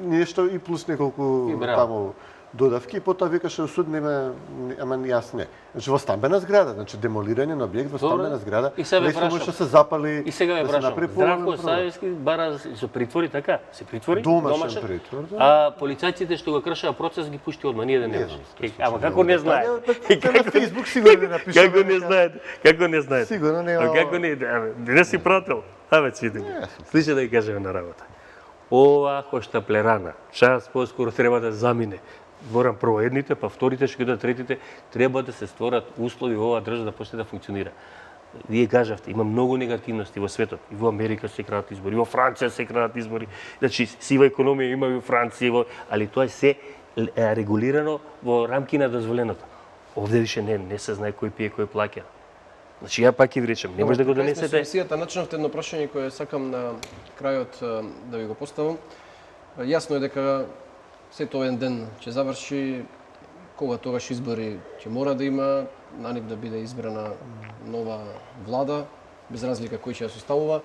нешто и плюс неколку таму додавки, и потоа викаше суд нема, ама јас не. Значи во стамбена зграда, значи демолирање на објект во стамбена зграда, лесно може да се запали. И сега ве прашам, Здравко Савески бара се притвори така, се притвори домашен притвор, а полицајците што го кршеа процес ги пушти одма, ние да не можеме. Ама како не знае? На Фейсбук сигурно не напиша. Како не знае? Како не знае? Сигурно нема. Како не? Не си прател. Абе, цвиди. Слиша да ја кажеме на работа. Ова хоштаплерана, час поскоро треба да замине. Зборам прво едните, па вторите, што ќе третите, треба да се створат услови во оваа држава да почне да функционира. Вие кажавте, има многу негативности во светот. И во Америка се крадат избори, и во Франција се крадат избори. Значи, сива економија има и во Франција, али тоа е се регулирано во рамки на дозволеното. Овде више не се знае кој пие, кој плаќа. Значи, ја пак ќе ви речем, не може да го донесете. Емисијата начнавте едно прашање кое сакам на крајот да ви го поставам. Јасно е дека сето овен ден ќе заврши, кога тогаш избори ќе мора да има, на нив да биде избрана нова влада, без разлика кој ќе ја составува.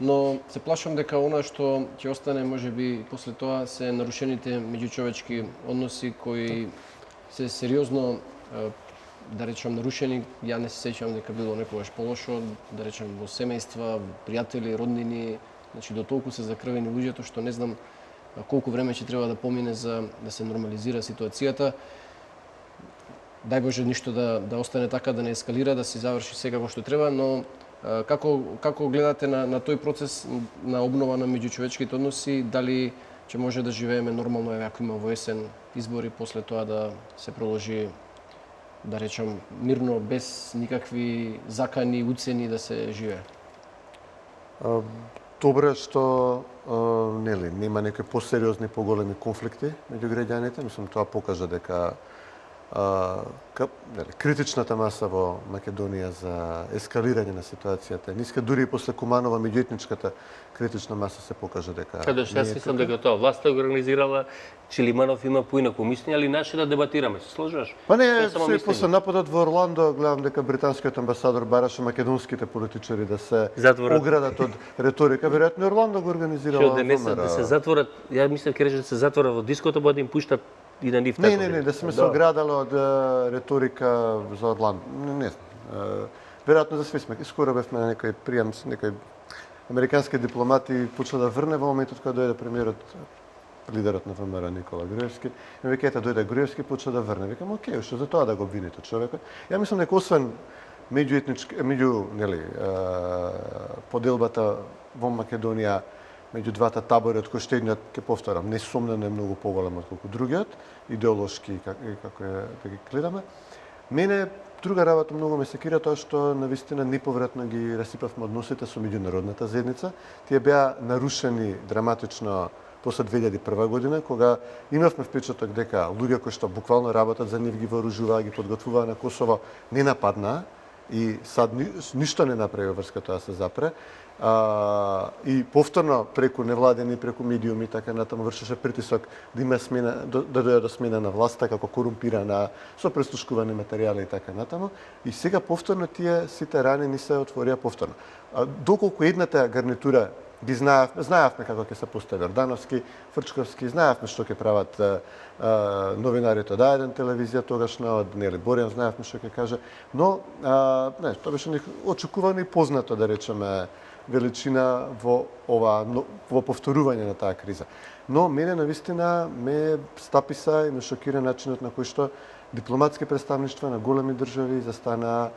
Но се плашам дека она што ќе остане можеби после тоа се нарушените меѓучовечки односи кои се сериозно да речам нарушени. Ја не се сеќавам дека било некогаш полошо, да речем во семејства, пријатели, роднини, значи до толку се закрвени луѓето што не знам колку време ќе треба да помине за да се нормализира ситуацијата. Дај Боже ништо да остане така, да не ескалира, да се заврши сега во што треба, но како гледате на тој процес на обнова на меѓучовечките односи, дали ќе може да живееме нормално ако има во есен избори, после тоа да се проложи, да речам, мирно, без никакви закани, уцени да се живее? Добро е што нели нема некои посериозни, поголеми конфликти меѓу граѓаните. Мислам, тоа покажа дека критичната маса во Македонија за ескалирање на ситуацијата е ниска, дури и после Куманова меѓуетничката критична маса се покажа дека Каде што јас мислам дека тоа власта го организирала, Чилиманов има поинаку мислење, али наше да дебатираме, се сложуваш? Па не, после нападот во Орландо, гледам дека британскиот амбасадор бараше македонските политичари да се оградат од реторика. Веројатно Орландо го организирала ВМРО. Да се затворат, ја мислам ќе рече да се затворат во диското, па да им пуштат и на нив така. Не, да сме се оградале од реторика за Орландо. Не знам. Веројатно за сви сме. Скоро бевме на некој пријам со некој американски дипломати почна да врне во моментот кога дојде премиерот, лидерот на ВМРО Никола Груевски. Ми вика ета дојде Груевски почна да врне. Викам окей, што за тоа да го обвините човекот. Ја мислам дека освен меѓу поделбата во Македонија меѓу двата табори, од кои што едниот, ќе повторам, несомнено е многу поголем отколку другиот, идеолошки како да ги гледаме. Мене друга работа многу ме секира тоа што навистина неповратно ги расипавме односите со меѓународната заедница. Тие беа нарушени драматично после 2001 година, кога имавме впечаток дека луѓе кои што буквално работат за нив, ги вооружуваа, ги подготвуваа на Косово, не нападнаа и сад ништо не направи врска тоа се запре. И повторно преку невладени, преку медиуми така натаму вршеше притисок да има смена, да дојде до смена на власта како корумпирана, со престушкувани материјали и така натаму. И сега повторно тие сите рани ни се отворија повторно. Доколку едната гарнитура ги знаевме како ќе се постави Ордановски, Фрчковски, знаевме што ќе прават новинарите од А1 телевизија тогашна, од нели Борјан, знаевме што ќе каже, но тоа беше очекувано и познато, да речеме, величина во повторување на таа криза. Но мене навистина ме стаписа и ме шокира начинот на кој што дипломатски представништва на големи држави застана,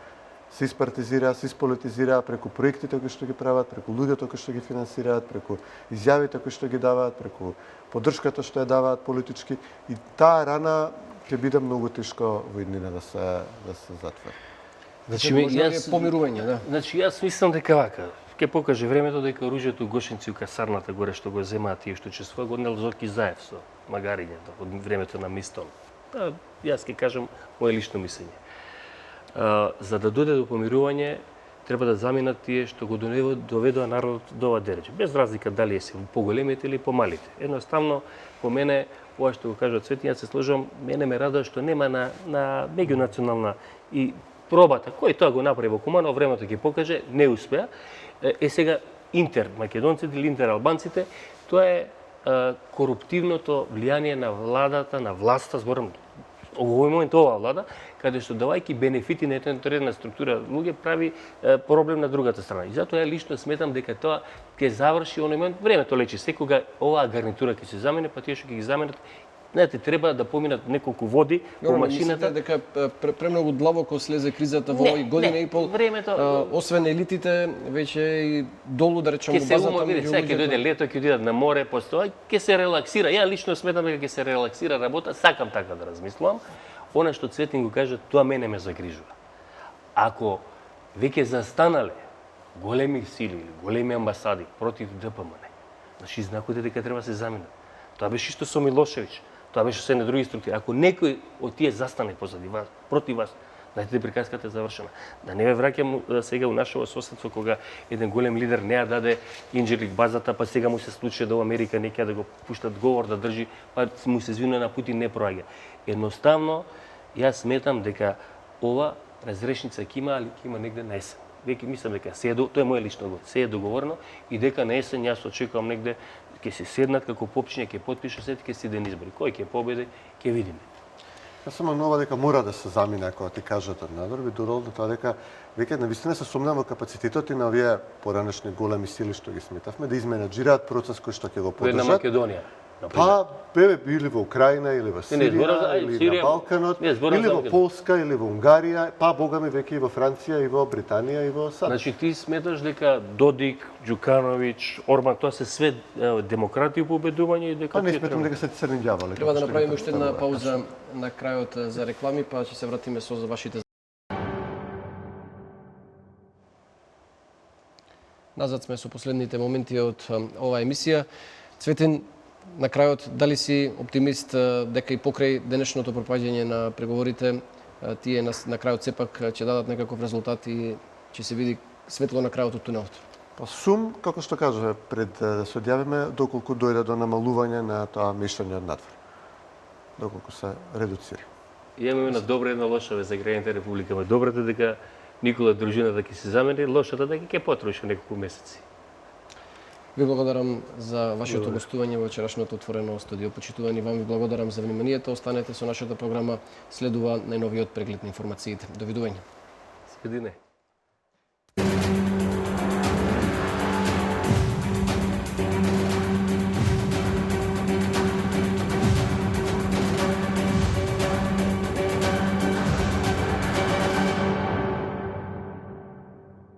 се испартизираа, се исполитизираа преку проектите кои што ги прават, преку луѓето кои што ги финансираат, преку изјавите кои што ги даваат, преку поддршката што ја даваат политички, и таа рана ќе биде многу тешко во иднина да се затвори. Значи јас помирување, да. Значи јас мислам дека вака ќе покаже времето дека оружјето Гошенци у касарната горе што го земаат тие што чествува го однел Зорки Заев со магарињето од времето на Мистон. Јас ќе кажам моје лично мислење. За да дојде до помирување, треба да заминат тие што го доведоа народот до ова дереже. Без разлика дали се поголемите или помалите. Едноставно, по мене, ова што го кажа Цветин, јас се сложам, мене ме радува што нема на меѓунационална и пробата, кој тоа го направи во Куманово, времето ќе покаже, не успеа. Сега интер македонците или интер албанците, тоа е коруптивното влијание на владата, на власта, зборам, овој момент оваа влада, каде што давајќи бенефити на една структура луѓе прави проблем на другата страна. И затоа ја лично сметам дека тоа ќе заврши оној момент, времето лечи, секога оваа гарнитура ќе се замене, па тие што ќе ги заменат, знаете, треба да поминат неколку води по машината. Дека премногу длабоко слезе кризата во овој година и пол. Времето, освен елитите, веќе и долу, да речеме, во базата меѓу луѓето. Сега ќе дојде лето, ќе одидат на море, после тоа ќе се релаксира. Ја лично сметам дека ќе се релаксира работа, сакам така да размислувам. Она што Цветин го кажа, тоа мене ме загрижува. Ако веќе застанале големи сили или големи амбасади против ДПМН, значи знакот е дека треба да се заминат. Тоа беше исто со Милошевиќ. Тоа беше се на други структури. Ако некој од тие застане позади вас, против вас, знаете, приказката е завршена. Да не ве враќам сега у нашето соседство, кога еден голем лидер не ја даде Инџирлик базата, па сега му се случи да во Америка не ќе да го пуштат говор да држи, па му се извинува на Путин, не проаѓа. Едноставно, јас сметам дека ова разрешница ќе има, али ќе има негде на есен. Веќе мислам дека тоа е моје лично го, се е договорено и дека на есен јас очекувам негде ќе се седнат како попчиња, ќе потпишат се, ќе се иден избори. Кој ќе победи, ќе видиме. Јас сум нова дека мора да се замине, ако ти кажат од надвор, би дорол до тоа дека веќе навистина се сумнам во капацитетот и на овие поранешни големи сили што ги сметавме да изменаџираат процес кој што ќе го поддржат. На Македонија. Па, били во Украина, или во Сирија, или на Балканот, или во Полска, или во Унгарија, па богами веќе и во Франција, и во Британија, и во САД. Значи ти сметаш дека Додик, Ѓукановиќ, Орбан, тоа се све демократи победување и дека... Па не сметам дека се црни ѓаволи. Треба да направиме уште една пауза на крајот за реклами, па ќе се вратиме со вашите. Назад сме со последните моменти од оваа емисија. Цветин, на крајот, дали си оптимист дека и покрај денешното пропаѓање на преговорите, тие на крајот сепак ќе дадат некаков резултат и ќе се види светло на крајот од тунелот? Па сум, како што кажа, пред да се одјавиме, доколку дојде до намалување на тоа мештање од надвор. Доколку се редуцира. Имаме една добра и една лоша вест за граѓаните Република. Добрата е дека Никола дружината ќе се замени, лошата дека ќе потроши неколку месеци. Ви благодарам за вашето гостување во вечерашното отворено студио. Почитувани, вам ви благодарам за вниманието. Останете со нашата програма. Следува најновиот преглед на информациите. Довидување. Свидине.